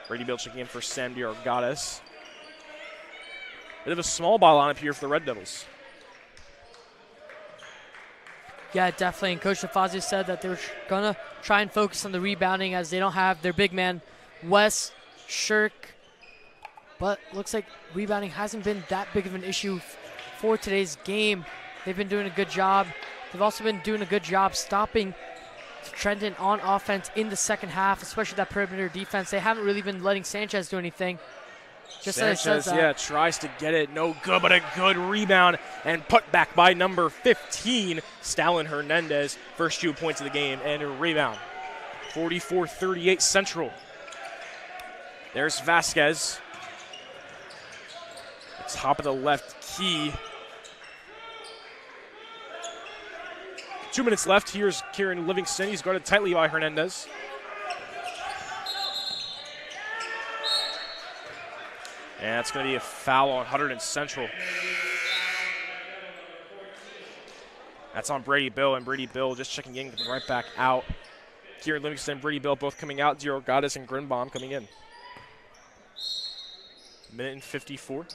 Brady Bill checking in for Sam DeRogatis. Bit of a small ball lineup here for the Red Devils. Yeah, definitely. And Coach Shafazia said that they were going to try and focus on the rebounding as they don't have their big man, Wes Shirk. But looks like rebounding hasn't been that big of an issue for today's game. They've been doing a good job. They've also been doing a good job stopping Trenton on offense in the second half, especially that perimeter defense. They haven't really been letting Sanchez do anything. Just Sanchez, yeah, tries to get it. No good, but a good rebound and put back by number 15, Stalin Hernandez. First 2 points of the game and a rebound. 44-38 Central. There's Vasquez. Top of the left key. 2 minutes left. Here's Kieran Livingston. He's guarded tightly by Hernandez. And it's going to be a foul on Hunterdon Central. That's on Brady Bill, and Brady Bill just checking in, coming right back out. Kieran Livingston and Brady Bill both coming out. DeRogatis and Grinbaum coming in. Minute and 54.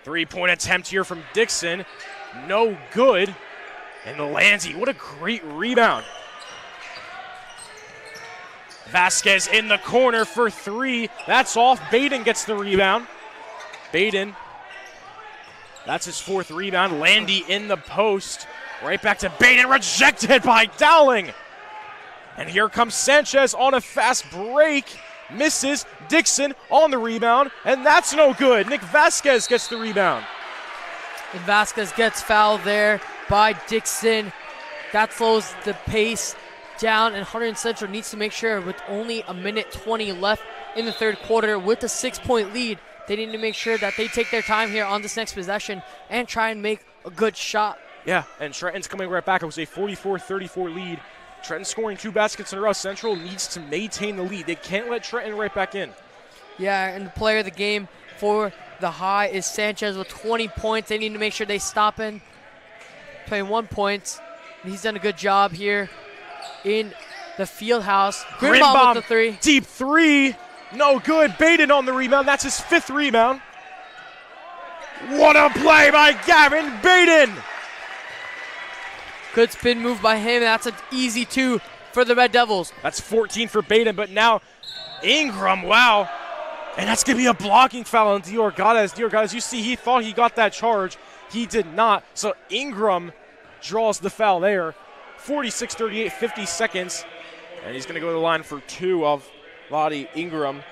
Three-point attempt here from Dixon. No good. And Lanzi, what a great rebound. Vasquez in the corner for 3. That's off. Baden gets the rebound. Baden. That's his 4th rebound. Landy in the post. Right back to Baden. Rejected by Dowling. And here comes Sanchez on a fast break. misses. Dixon on the rebound, and that's no good. Nick Vasquez gets the rebound. And Vasquez gets fouled there by Dixon. That slows the pace down, and Hunterdon Central needs to make sure, with only a minute 20 left in the third quarter with a 6-point lead, they need to make sure that they take their time here on this next possession and try and make a good shot. Yeah, and Trenton's coming right back. It was a 44-34 lead. Trenton scoring 2 baskets in a row. Central needs to maintain the lead. They can't let Trenton right back in. Yeah, and the player of the game for the High is Sanchez with 20 points. They need to make sure they stop him. 21 points. He's done a good job here in the field house. Grinbaum with the 3. Deep 3. No good. Baden on the rebound. That's his 5th rebound. What a play by Gavin Baden. Good spin move by him. That's an easy 2 for the Red Devils. That's 14 for Baden, but now Ingram, wow. And that's going to be a blocking foul on Diorgades. Diorgades, you see, he thought he got that charge. He did not. So Ingram draws the foul there. 46-38, 50 seconds. And he's going to go to the line for 2 of Ave Ingram.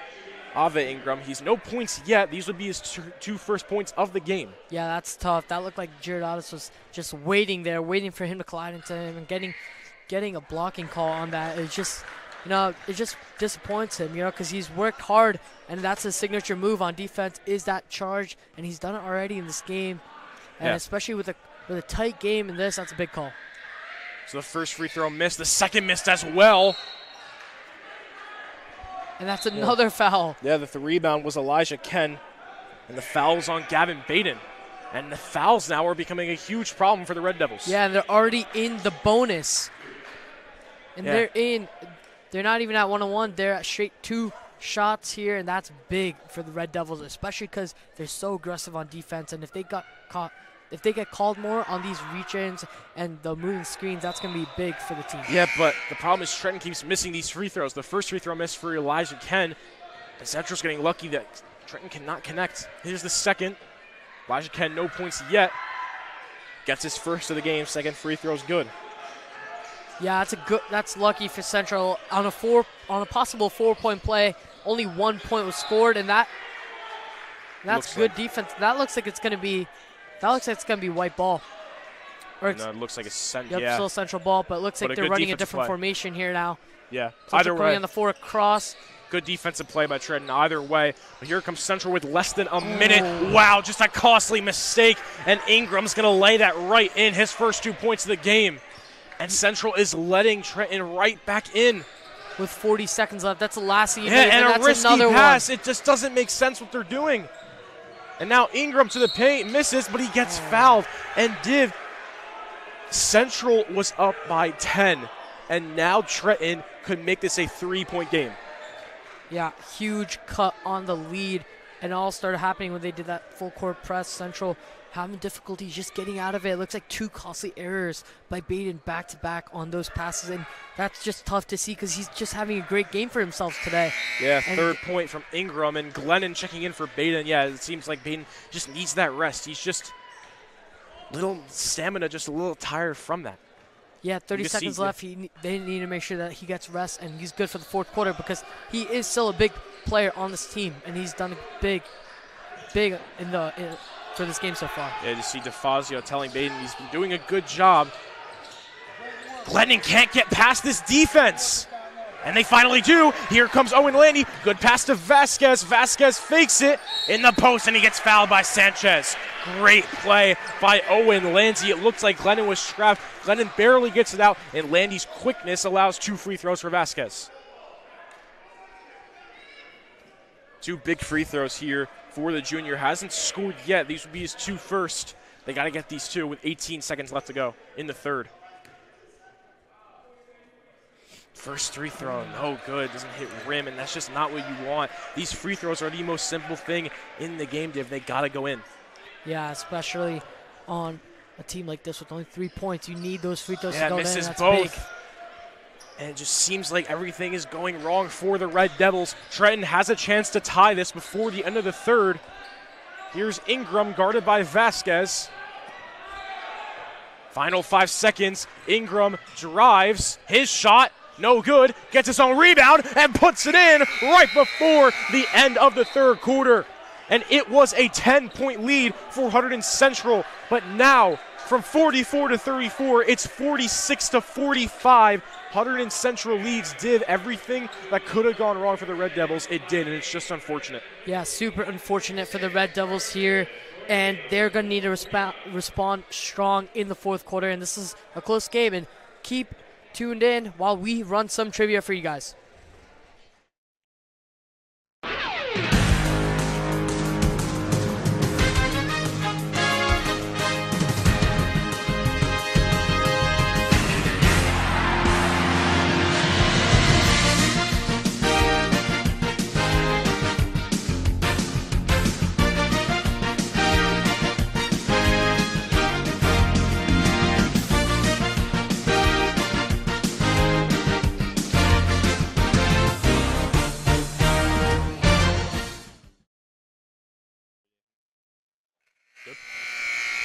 He's no points yet. These would be his 2 first points of the game. Yeah, that's tough. That looked like Girodatis was just waiting there, waiting for him to collide into him and getting a blocking call on that. It's just, it just disappoints him, because he's worked hard, and that's his signature move on defense is that charge, and he's done it already in this game. And especially with a tight game in this, that's a big call. So the first free throw missed. The second missed as well. And that's another foul. Yeah, the rebound was Elijah Ken, and the foul was on Gavin Baden. And the fouls now are becoming a huge problem for the Red Devils. Yeah, and they're already in the bonus. And they're not even at 1-on-1. They're at straight 2 shots here, and that's big for the Red Devils, especially because they're so aggressive on defense. And if they get called more on these reach-ins and the moving screens, that's going to be big for the team. Yeah, but the problem is Trenton keeps missing these free throws. The first free throw missed for Elijah Ken. And Central's getting lucky that Trenton cannot connect. Here's the second. Elijah Ken, no points yet. Gets his first of the game. Second free throw's good. Yeah, that's lucky for Central. On a possible 4-point play, only 1 point was scored, and that's good defense. That looks like it's going to be white ball. Or it looks like it's still Central ball, but it looks like they're running a different formation here now. Yeah, either way. On the 4 across. Good defensive play by Trenton either way. But here comes Central with less than a minute. Wow, just a costly mistake. And Ingram's going to lay that right in, his first 2 points of the game. And Central is letting Trenton right back in. With 40 seconds left. That's the last thing you need. And a risky pass. It just doesn't make sense what they're doing. And now Ingram to the paint, misses, but he gets fouled. And Central was up by 10. And now Trenton could make this a 3-point game. Yeah, huge cut on the lead. And it all started happening when they did that full court press. Central having difficulty just getting out of it. It looks like 2 costly errors by Baden back-to-back on those passes. And that's just tough to see because he's just having a great game for himself today. Yeah, third point from Ingram. And Glennon checking in for Baden. Yeah, it seems like Baden just needs that rest. He's just little stamina, just a little tired from that. Yeah, 30 seconds left. They need to make sure that he gets rest, and he's good for the fourth quarter because he is still a big player on this team, and he's done big for this game so far. Yeah, you see DeFazio telling Baden he's been doing a good job. Glennon can't get past this defense. And they finally do. Here comes Owen Landy. Good pass to Vasquez. Vasquez fakes it in the post, and he gets fouled by Sanchez. Great play by Owen Landy. It looks like Glennon was strapped. Glennon barely gets it out, and Landy's quickness allows 2 free throws for Vasquez. 2 big free throws here for the junior. Hasn't scored yet. These would be his 2 first. They got to get these 2 with 18 seconds left to go in the third. First free throw, no good, doesn't hit rim, and that's just not what you want. These free throws are the most simple thing in the game, Div. They gotta go in. Yeah, especially on a team like this with only 3 points. You need those free throws to go in. Misses that's both. Big. And it just seems like everything is going wrong for the Red Devils. Trenton has a chance to tie this before the end of the third. Here's Ingram guarded by Vasquez. Final 5 seconds. Ingram drives. His shot No good. Gets his own rebound and puts it in right before the end of the third quarter. And it was a 10-point lead for Hunterdon Central. But now, from 44 to 34, it's 46 to 45. Hunterdon Central leads Div. Everything that could have gone wrong for the Red Devils, it did, and it's just unfortunate. Yeah, super unfortunate for the Red Devils here, and they're going to need to respond strong in the fourth quarter, and this is a close game, and keep tuned in while we run some trivia for you guys.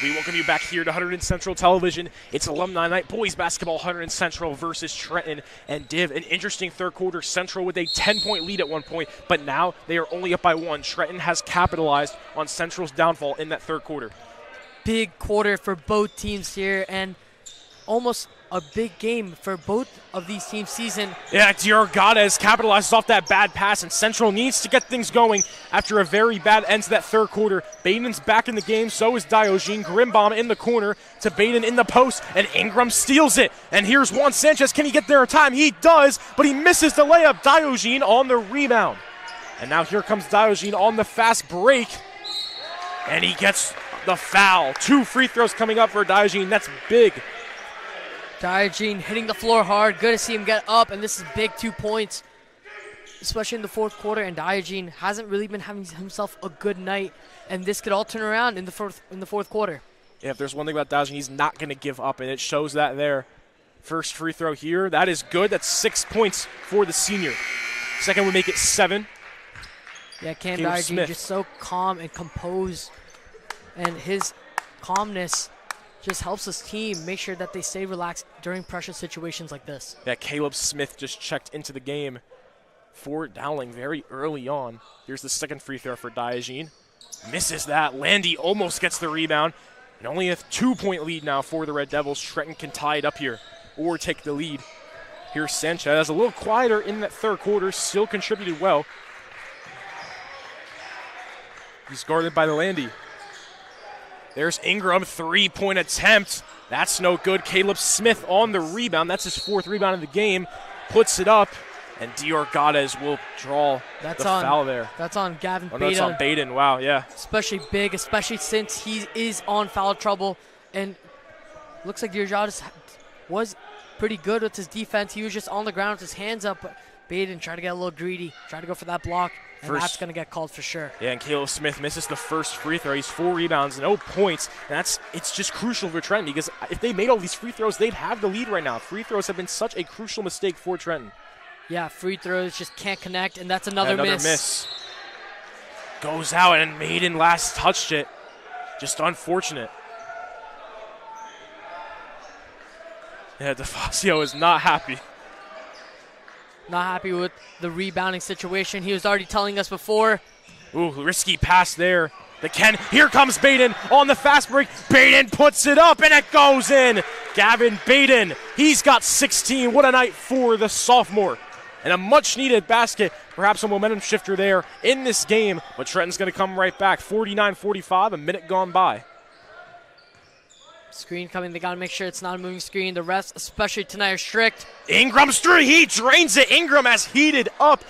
We welcome you back here to Hunterdon Central Television. It's Alumni Night, boys basketball, Hunterdon Central versus Trenton and Div. An interesting third quarter. Central with a 10-point lead at one point, but now they are only up by one. Trenton has capitalized on Central's downfall in that third quarter. Big quarter for both teams here, and almost a big game for both of these teams' season. Yeah, Diorgades capitalizes off that bad pass, and Central needs to get things going after a very bad end to that third quarter. Baden's back in the game, so is Diogenes. Grimbom in the corner to Baden in the post, and Ingram steals it. And here's Juan Sanchez. Can he get there in time? He does, but he misses the layup. Diogenes on the rebound. And now here comes Diogenes on the fast break, and he gets the foul. 2 free throws coming up for Diogenes. That's big. Diogenes hitting the floor hard. Good to see him get up, and this is big 2 points, especially in the fourth quarter. And Diogenes hasn't really been having himself a good night, and this could all turn around in the fourth quarter. Yeah, if there's one thing about Diogenes, he's not going to give up, and it shows that there. First free throw here. That is good. That's 6 points for the senior. Second would make it 7. Yeah, Cam Diogenes just so calm and composed, and his calmness just helps his team make sure that they stay relaxed during pressure situations like this. Yeah, Caleb Smith just checked into the game for Dowling very early on. Here's the second free throw for Diogenes. Misses that. Landy almost gets the rebound. And only a 2-point lead now for the Red Devils. Trenton can tie it up here or take the lead. Here's Sanchez, a little quieter in that third quarter, still contributed well. He's guarded by Landy. There's Ingram, 3-point attempt. That's no good. Caleb Smith on the rebound. That's his 4th rebound of the game. Puts it up, and Diorgades will draw the foul there. That's on Gavin Baden. Oh, no, it's on Baden. Wow, yeah. Especially big, especially since he is on foul trouble. And looks like Diorgades was pretty good with his defense. He was just on the ground with his hands up, but Baden tried to get a little greedy, tried to go for that block. And that's going to get called for sure. Yeah, and Caleb Smith misses the first free throw. He's 4 rebounds, no points. And it's just crucial for Trenton because if they made all these free throws, they'd have the lead right now. Free throws have been such a crucial mistake for Trenton. Yeah, free throws just can't connect, and that's another miss. Goes out, and Maiden last touched it. Just unfortunate. Yeah, DeFazio is not happy. Not happy with the rebounding situation. He was already telling us before. Ooh, risky pass there. Here comes Baden on the fast break. Baden puts it up, and it goes in. Gavin Baden, he's got 16. What a night for the sophomore. And a much-needed basket, perhaps a momentum shifter there in this game. But Trenton's going to come right back. 49-45, a minute gone by. Screen coming. They got to make sure it's not a moving screen. The refs, especially tonight, are strict. Ingram's through. He drains it. Ingram has heated up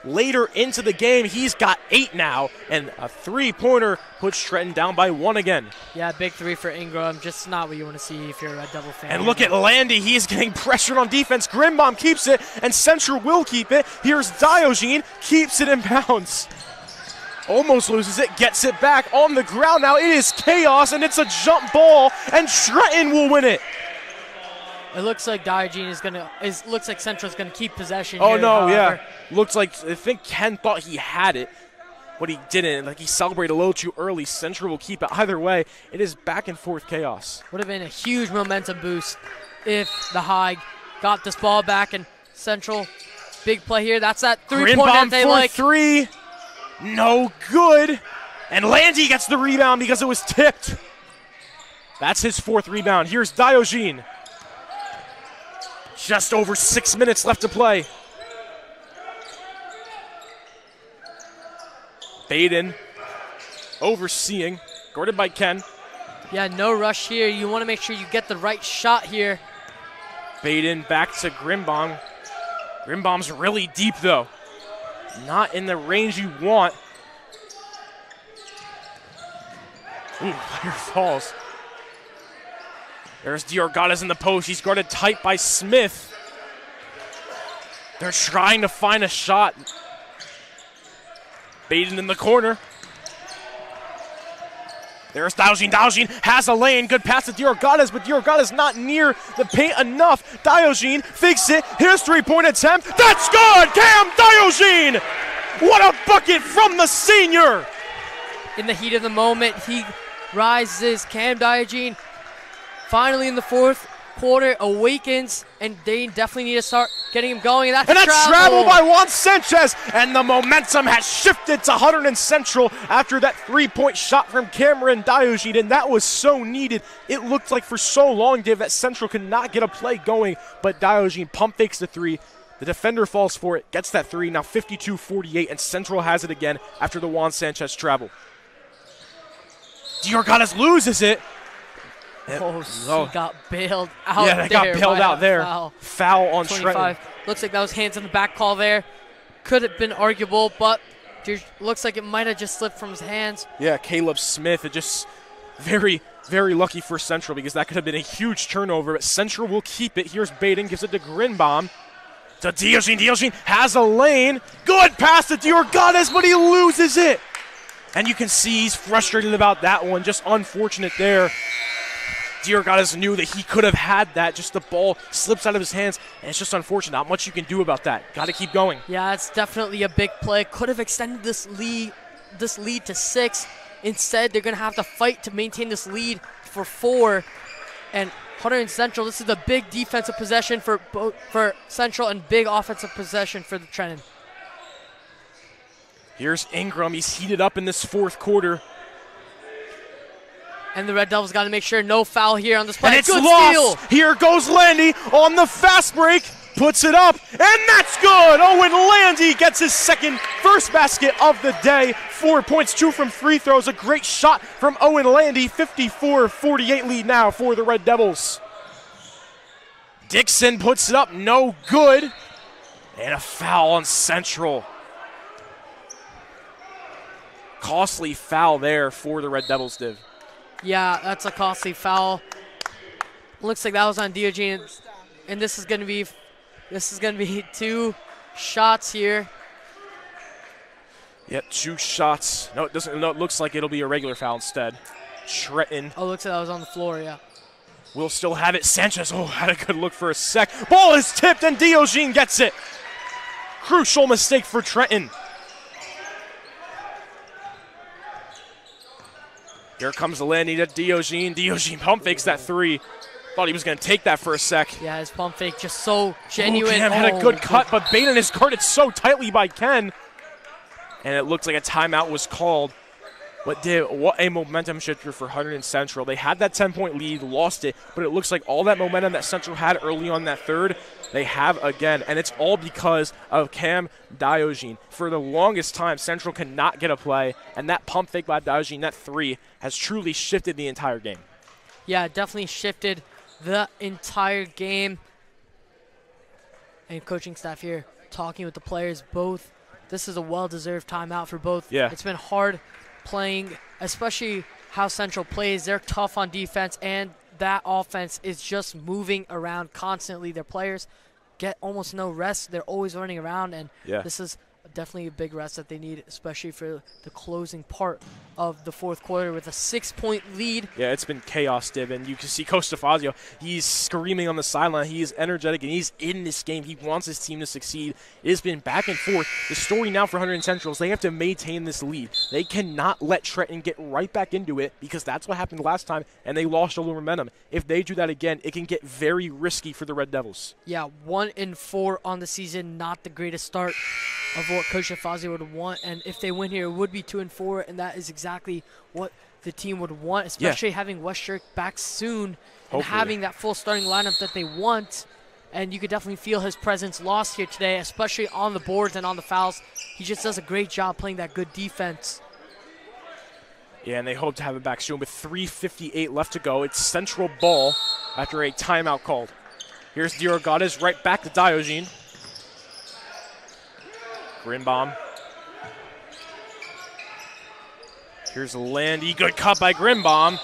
later into the game. He's got 8 now, and a 3-pointer puts Trenton down by 1 again. Yeah, big 3 for Ingram. Just not what you want to see if you're a Red Devil fan. And look at Landy. He's getting pressured on defense. Grimbom keeps it, and Central will keep it. Here's Diogenes. Keeps it in bounds. Almost loses it, gets it back on the ground. Now it is chaos, and it's a jump ball, and Trenton will win it. It looks like Diogenes looks like Central's gonna keep possession. Oh here, no, however. Yeah. Looks like, I think Ken thought he had it, but he didn't. Like he celebrated a little too early. Central will keep it. Either way, it is back and forth chaos. Would have been a huge momentum boost if the High got this ball back, and Central. Big play here. That's that three-point Greenbaum that they for like. three. No good. And Landy gets the rebound because it was tipped. That's his 4th rebound. Here's Diogenes. Just over 6 minutes left to play. Baden overseeing, guarded by Ken. Yeah, no rush here. You want to make sure you get the right shot here. Baden back to Grimbaum. Grimbaum's really deep, though. Not in the range you want. Ooh, player falls. There's Diorgadas in the post. He's guarded tight by Smith. They're trying to find a shot. Baden in the corner. There's Diogenes. Diogenes has a lane. Good pass to Diorgadas, but Diorgadas not near the paint enough. Diogenes fakes it. Here's 3-point attempt. That's good! Cam Diogenes! What a bucket from the senior! In the heat of the moment, he rises. Cam Diogenes finally in the 4th quarter awakens, and they definitely need to start getting him going. And that's travel by Juan Sanchez, and the momentum has shifted to Hunterdon Central after that 3-point shot from Cameron Diogenes, and that was so needed. It looked like for so long, Dave, that Central could not get a play going, but Diogenes pump fakes the 3. The defender falls for it, gets that 3, now 52-48, and Central has it again after the Juan Sanchez travel. Diorgadas loses it. He got bailed out. Yeah, they got bailed out there. Foul on 25. Trenton. Looks like that was hands on the back call there. Could have been arguable, but looks like it might have just slipped from his hands. Yeah, Caleb Smith. It just very, very lucky for Central because that could have been a huge turnover, but Central will keep it. Here's Baden, gives it to Grinbaum. To Diogenes. Diogenes has a lane. Good pass to Diorgadas, but he loses it. And you can see he's frustrated about that one. Just unfortunate there. Diorgadas knew that he could have had that. Just the ball slips out of his hands, and it's just unfortunate. Not much you can do about that. Got to keep going. Yeah, it's definitely a big play. Could have extended this lead to 6. Instead, they're going to have to fight to maintain this lead for 4. And Hunterdon Central, this is a big defensive possession for Central and big offensive possession for the Trenton. Here's Ingram. He's heated up in this 4th quarter. And the Red Devils got to make sure no foul here on this play. And it's good lost. Steal. Here goes Landy on the fast break. Puts it up, and that's good. Owen Landy gets his first basket of the day. 4 points, 2 from free throws. A great shot from Owen Landy. 54-48 lead now for the Red Devils. Dixon puts it up, no good. And a foul on Central. Costly foul there for the Red Devils, Div. Yeah, that's a costly foul. Looks like that was on Diogenes, and this is going to be 2 shots here. Yep, 2 shots. No, it doesn't. No, it looks like it'll be a regular foul instead. Trenton. Oh, looks like that was on the floor. Yeah. We'll still have it. Sanchez. Oh, had a good look for a sec. Ball is tipped, and Diogenes gets it. Crucial mistake for Trenton. Here comes the landing to Diogenes. Diogenes pump fakes that 3. Thought he was going to take that for a sec. Yeah, his pump fake just so genuine. Cam had a good cut, but Baden is guarded so tightly by Ken. And it looks like a timeout was called. But what a momentum shifter for Hunterdon Central. They had that 10-point lead, lost it, but it looks like all that momentum that Central had early on that 3rd, they have again. And it's all because of Cam Diogenes. For the longest time, Central cannot get a play, and that pump fake by Diogenes, that 3, has truly shifted the entire game. Yeah, definitely shifted the entire game. And coaching staff here talking with the players both. This is a well-deserved timeout for both. Yeah. It's been hard playing, especially how Central plays. They're tough on defense, and that offense is just moving around constantly. Their players get almost no rest. They're always running around, and this is definitely a big rest that they need, especially for the closing part of the fourth quarter with a 6-point lead. Yeah, it's been chaos, Div, and you can see Coach Stefazio. He's screaming on the sideline. He is energetic, and he's in this game. He wants his team to succeed. It has been back and forth. The story now for Hunterdon Central is they have to maintain this lead. They cannot let Trenton get right back into it because that's what happened last time, and they lost all the momentum. If they do that again, it can get very risky for the Red Devils. Yeah, 1-4 on the season, not the greatest start of what Coach Stefazio would want, and if they win here, it would be 2-4, and that is exactly what the team would want, especially having West Shirk back soon and having that full starting lineup that they want. And you could definitely feel his presence lost here today, especially on the boards and on the fouls. He just does a great job playing that good defense. Yeah, and they hope to have it back soon with 3:58 left to go. It's Central ball after a timeout called. Here's Diorgades right back to Diogen. Grimbaum. Here's Landy. Good cut by Grimbaum.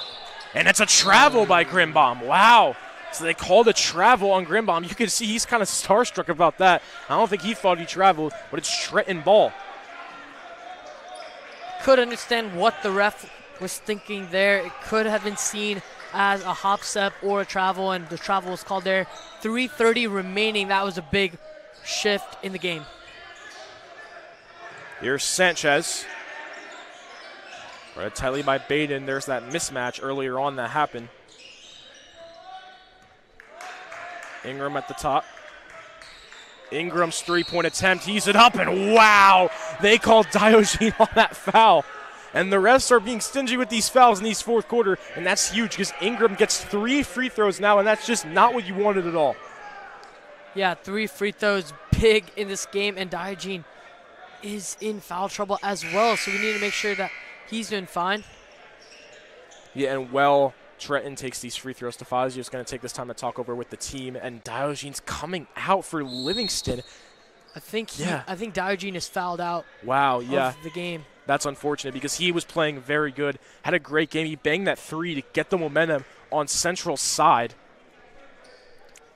And it's a travel by Grimbaum. Wow. So they called a travel on Grimbaum. You can see he's kind of starstruck about that. I don't think he thought he traveled, but it's Trenton ball. Could understand what the ref was thinking there. It could have been seen as a hop step or a travel, and the travel was called there. 3:30 remaining. That was a big shift in the game. Here's Sanchez. Right tightly by Baden. There's that mismatch earlier on that happened. Ingram at the top. Ingram's three-point attempt. He's it up, and wow! They called Diogen on that foul. And the refs are being stingy with these fouls in these fourth quarter, and that's huge because Ingram gets 3 free throws now, and that's just not what you wanted at all. Yeah, 3 free throws big in this game, and Diogen is in foul trouble as well, so we need to make sure that he's doing fine. Yeah, and Trenton takes these free throws. Stefazio's going to take this time to talk over with the team, and Diogen's coming out for Livingston. I think Diogen is fouled out. Wow, yeah. Of the game. That's unfortunate because he was playing very good, had a great game. He banged that 3 to get the momentum on Central's side.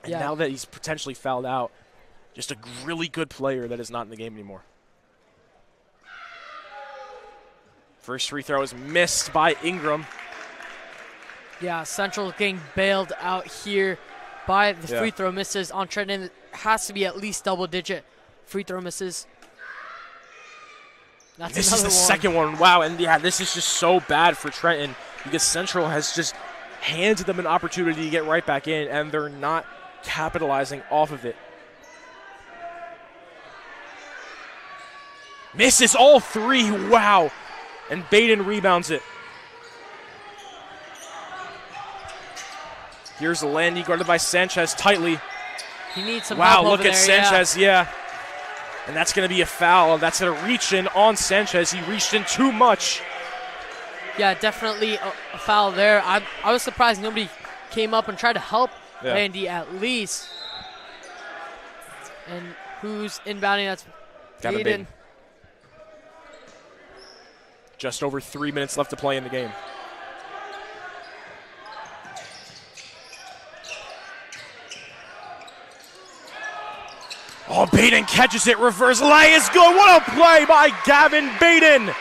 And now that he's potentially fouled out, just a really good player that is not in the game anymore. First free throw is missed by Ingram. Yeah, Central getting bailed out here by the free throw misses on Trenton. It has to be at least double-digit free throw misses. This is the second one. Wow, and this is just so bad for Trenton because Central has just handed them an opportunity to get right back in, and they're not capitalizing off of it. Misses all 3. Wow. And Baden rebounds it. Here's Landy guarded by Sanchez tightly. He needs some help over look at Sanchez, And that's going to be a foul. That's going to reach in on Sanchez. He reached in too much. Yeah, definitely a foul there. I was surprised nobody came up and tried to help Landy at least. And who's inbounding? That's Baden. Just over 3 minutes left to play in the game. Oh, Baden catches it. Reverse lay is good. What a play by Gavin Baden.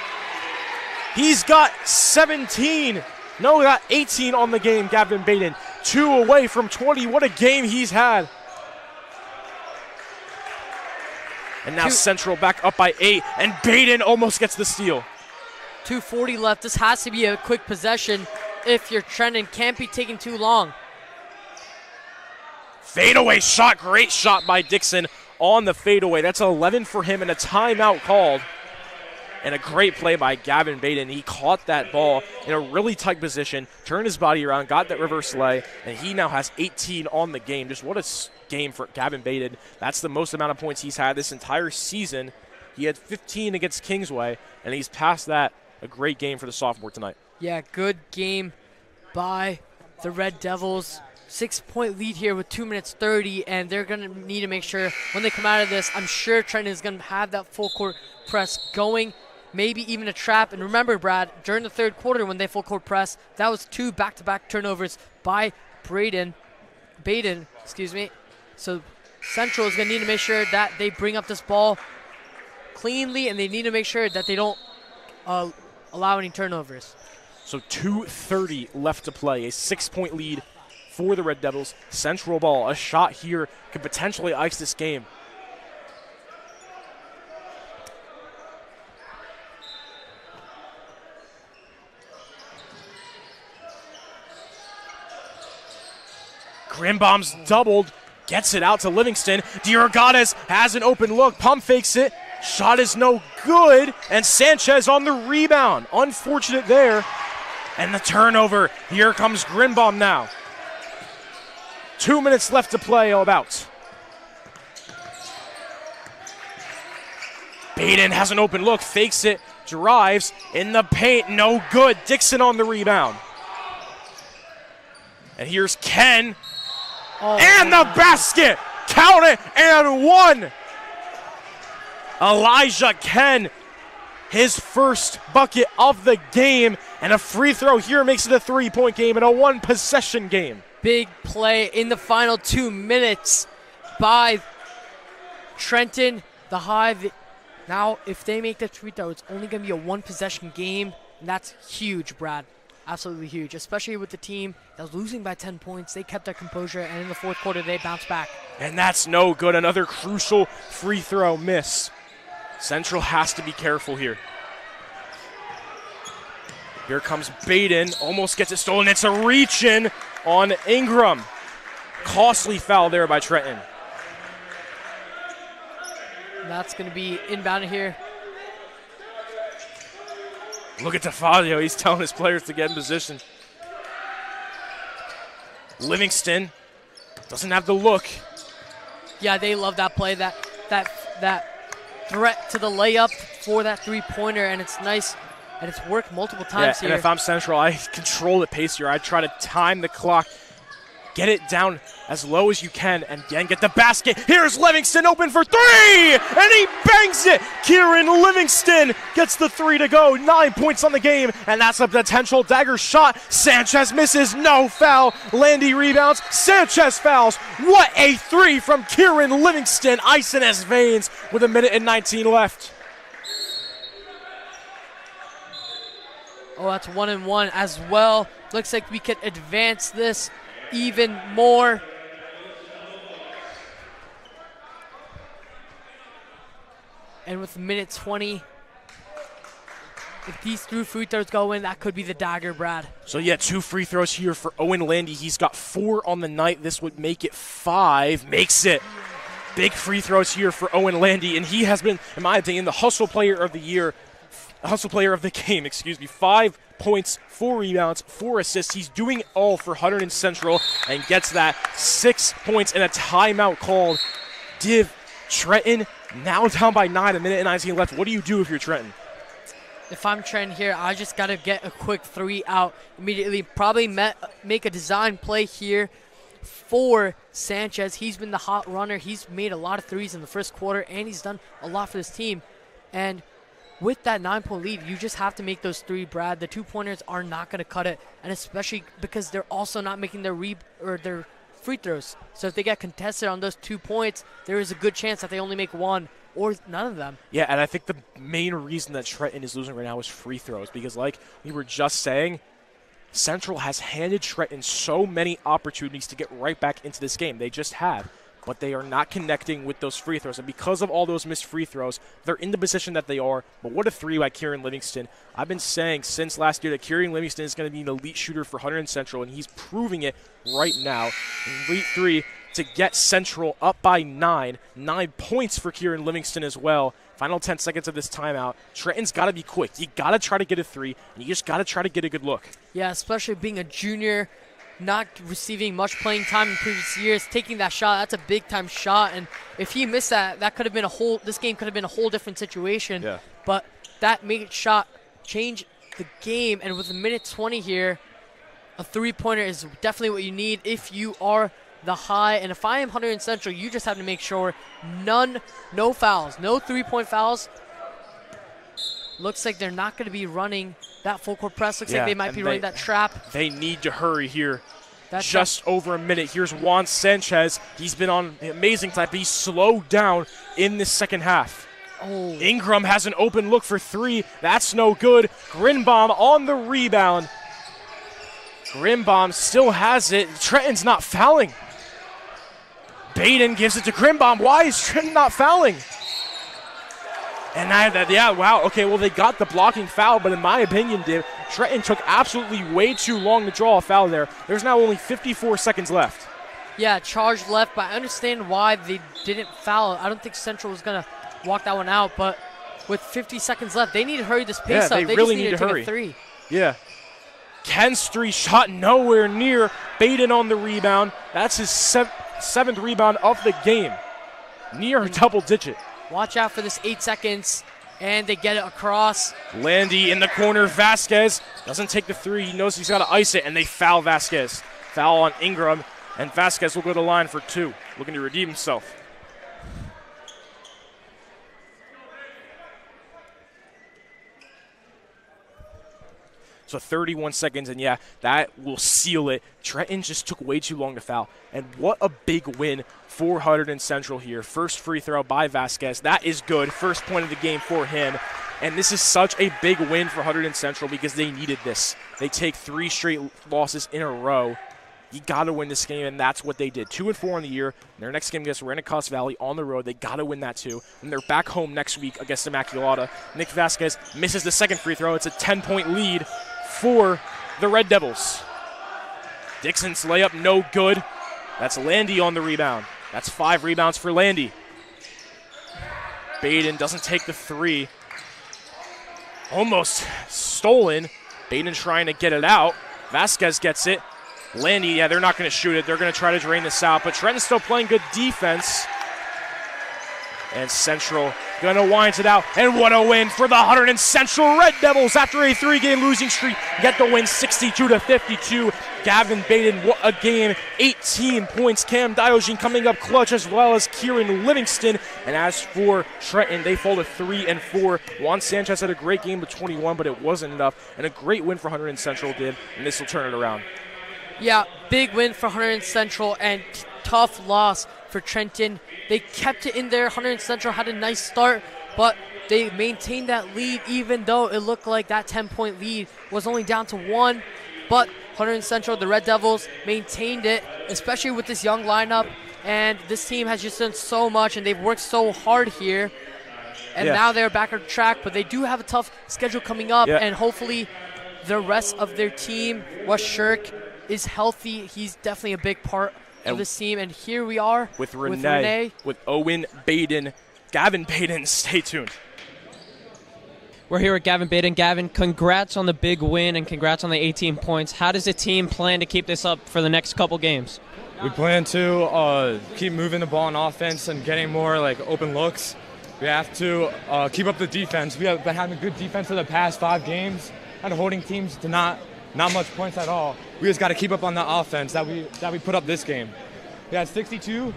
He's got 17. No, got 18 on the game, Gavin Baden. 2 away from 20. What a game he's had. And now Central back up by 8. And Baden almost gets the steal. 2:40 left. This has to be a quick possession if you're Trenton. Can't be taking too long. Fadeaway shot. Great shot by Dixon on the fadeaway. That's 11 for him and a timeout called. And a great play by Gavin Baden. He caught that ball in a really tight position, turned his body around, got that reverse lay, and he now has 18 on the game. Just what a game for Gavin Baden. That's the most amount of points he's had this entire season. He had 15 against Kingsway, and he's past that. A great game for the sophomore tonight. Yeah, good game by the Red Devils. 6-point lead here with 2 minutes 30, and they're going to need to make sure when they come out of this, I'm sure Trenton is going to have that full court press going, maybe even a trap. And remember, Brad, during the third quarter when they full court press, that was 2 back-to-back turnovers by Baden. So Central is going to need to make sure that they bring up this ball cleanly, and they need to make sure that they don't allow any turnovers. So 2:30 left to play. A 6-point lead for the Red Devils. Central ball. A shot here could potentially ice this game. Grimbaum's doubled. Gets it out to Livingston. Diorgades has an open look. Pump fakes it. Shot is no good. And Sanchez on the rebound. Unfortunate there. And the turnover. Here comes Grimbaum now. 2 minutes left to play about. Baden has an open look. Fakes it. Drives in the paint. No good. Dixon on the rebound. And here's Ken. Oh, and the basket! Count it, and one! Elijah Ken, his first bucket of the game, and a free throw here makes it a 3-point game and a 1-possession game. Big play in the final 2 minutes by Trenton. The Hive. Now, if they make the free throw, it's only going to be a 1-possession game, and that's huge, Brad. Absolutely huge, especially with the team that was losing by 10 points. They kept their composure, and in the fourth quarter, they bounced back. And that's no good. Another crucial free throw miss. Central has to be careful here. Here comes Baden. Almost gets it stolen. It's a reach-in on Ingram. Costly foul there by Trenton. That's going to be inbounded here. Look at Tafazio. He's telling his players to get in position. Livingston doesn't have the look. Yeah, they love that play, that threat to the layup for that three-pointer, and it's nice, and it's worked multiple times here. And if I'm Central, I control the pace here. I try to time the clock, get it down as low as you can, and then get the basket. Here's Livingston open for three, and he bangs it. Kieran Livingston gets the 3 to go. 9 points on the game, and that's a potential dagger shot. Sanchez misses, no foul. Landy rebounds, Sanchez fouls. What a 3 from Kieran Livingston, ice in his veins with 1:19 left. Oh, that's 1-1 as well. Looks like we could advance this even more. And with 1:20, if these 3 free throws go in, that could be the dagger, Brad. So yeah, 2 free throws here for Owen Landy. He's got 4 on the night. This would make it 5. Makes it. Big free throws here for Owen Landy, and he has been, in my opinion, the hustle player of the year. Hustle player of the game, 5 points, 4 rebounds, 4 assists. He's doing it all for Hunterdon Central and gets that 6 points and a timeout called. Div Trenton now down by 9, 1:19 left. What do you do if you're Trenton? If I'm Trenton here, I just got to get a quick 3 out immediately. Probably make a design play here for Sanchez. He's been the hot runner. He's made a lot of threes in the first quarter, and he's done a lot for this team. And with that 9-point lead, you just have to make those 3, Brad. The 2-pointers are not going to cut it, and especially because they're also not making their free throws. So if they get contested on those 2 points, there is a good chance that they only make 1 or none of them. Yeah, and I think the main reason that Trenton is losing right now is free throws, because like we were just saying, Central has handed Trenton so many opportunities to get right back into this game. They just have. But they are not connecting with those free throws. And because of all those missed free throws, they're in the position that they are. But what a 3 by Kieran Livingston. I've been saying since last year that Kieran Livingston is going to be an elite shooter for Hunterdon Central, and he's proving it right now. Elite 3 to get Central up by 9. 9 points for Kieran Livingston as well. Final 10 seconds of this timeout. Trenton's got to be quick. You got to try to get a 3, and you just got to try to get a good look. Yeah, especially being a junior, not receiving much playing time in previous years, taking that shot, that's a big-time shot. And if he missed that, that could have been this game could have been a whole different situation. Yeah. But that made shot change the game. And with 1:20 here, a 3-pointer is definitely what you need if you are the High. And if I am Hunterdon Central, you just have to make sure no fouls, no 3-point fouls. Looks like they're not going to be running that full court press. Looks like they might be running that trap. They need to hurry here. Just over a minute. Here's Juan Sanchez. He's been on amazing time, but he's slowed down in the second half. Oh. Ingram has an open look for three. That's no good. Grinbaum on the rebound. Grinbaum still has it. Trenton's not fouling. Baden gives it to Grinbaum. Why is Trenton not fouling? And wow, okay, well, they got the blocking foul, but in my opinion, Trenton took absolutely way too long to draw a foul there. There's now only 54 seconds left. Yeah, charge left, but I understand why they didn't foul. I don't think Central was going to walk that one out, but with 50 seconds left, they need to hurry this pace up. They really need to take hurry. A three. Yeah. Ken's three shot nowhere near. Baden on the rebound. That's his seventh rebound of the game. Near double digit. Watch out for this 8 seconds, and they get it across. Landy in the corner. Vasquez doesn't take the three. He knows he's got to ice it, and they foul Vasquez. Foul on Ingram, and Vasquez will go to the line for two, looking to redeem himself. So 31 seconds, and yeah, that will seal it. Trenton just took way too long to foul. And what a big win for Hunterdon Central here. First free throw by Vasquez. That is good. First point of the game for him. And this is such a big win for Hunterdon Central because they needed this. They take 3 straight losses in a row. You got to win this game, and that's what they did. 2-4 on the year. Their next game against Rennicos Valley on the road. They got to win that too. And they're back home next week against Immaculata. Nick Vasquez misses the second free throw. It's a 10-point lead for the Red Devils. Dixon's layup no good. That's Landy on the rebound. That's 5 rebounds for Landy. Baden doesn't take the three. Almost stolen. Baden trying to get it out. Vasquez gets it. Landy, yeah, they're not going to shoot it. They're going to try to drain this out, but Trenton's still playing good defense. And Central going to wind it out. And what a win for the Hunterdon Central Red Devils after a 3-game losing streak. Get the win 62-52. Gavin Baden, what a game. 18 points. Cam Diogen coming up clutch, as well as Kieran Livingston. And as for Trenton, they fall to 3-4. Juan Sanchez had a great game with 21, but it wasn't enough. And a great win for Hunterdon Central did, and this will turn it around. Yeah, big win for Hunterdon Central and tough loss for Trenton. They kept it in there. Hunterdon Central had a nice start, but they maintained that lead even though it looked like that 10-point lead was only down to 1. But Hunterdon Central, the Red Devils, maintained it, especially with this young lineup. And this team has just done so much, and they've worked so hard here. And now they're back on track, but they do have a tough schedule coming up, and hopefully the rest of their team, Wes Shirk, is healthy. He's definitely a big part of this team, and here we are with Renee, with Owen Baden, Gavin Baden. Stay tuned. We're here with Gavin Baden. Gavin, congrats on the big win and congrats on the 18 points. How does the team plan to keep this up for the next couple games? We plan to keep moving the ball on offense and getting more open looks. We have to keep up the defense. We have been having good defense for the past 5 games and holding teams to not much points at all. We just got to keep up on the offense that we put up this game. We had 62.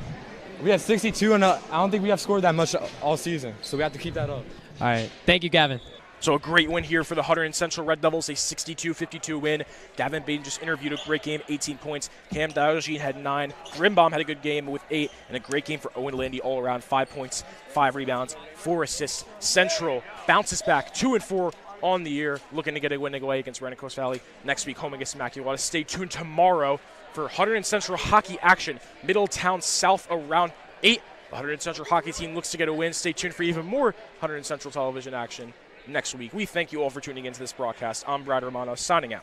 And I don't think we have scored that much all season. So we have to keep that up. All right. Thank you, Gavin. So a great win here for the Hunterdon Central Red Devils, a 62-52 win. Gavin Baden just interviewed, a great game, 18 points. Cam Diogen had 9. Grimbaum had a good game with 8, and a great game for Owen Landy all around. 5 points, 5 rebounds, 4 assists. Central bounces back 2-4 on the year, looking to get a win away against Rennicos Valley. Next week, home against Immaculata. Stay tuned tomorrow for Hunterdon Central hockey action. Middletown South around 8. The Hunterdon Central hockey team looks to get a win. Stay tuned for even more Hunterdon Central television action next week. We thank you all for tuning into this broadcast. I'm Brad Romano, signing out.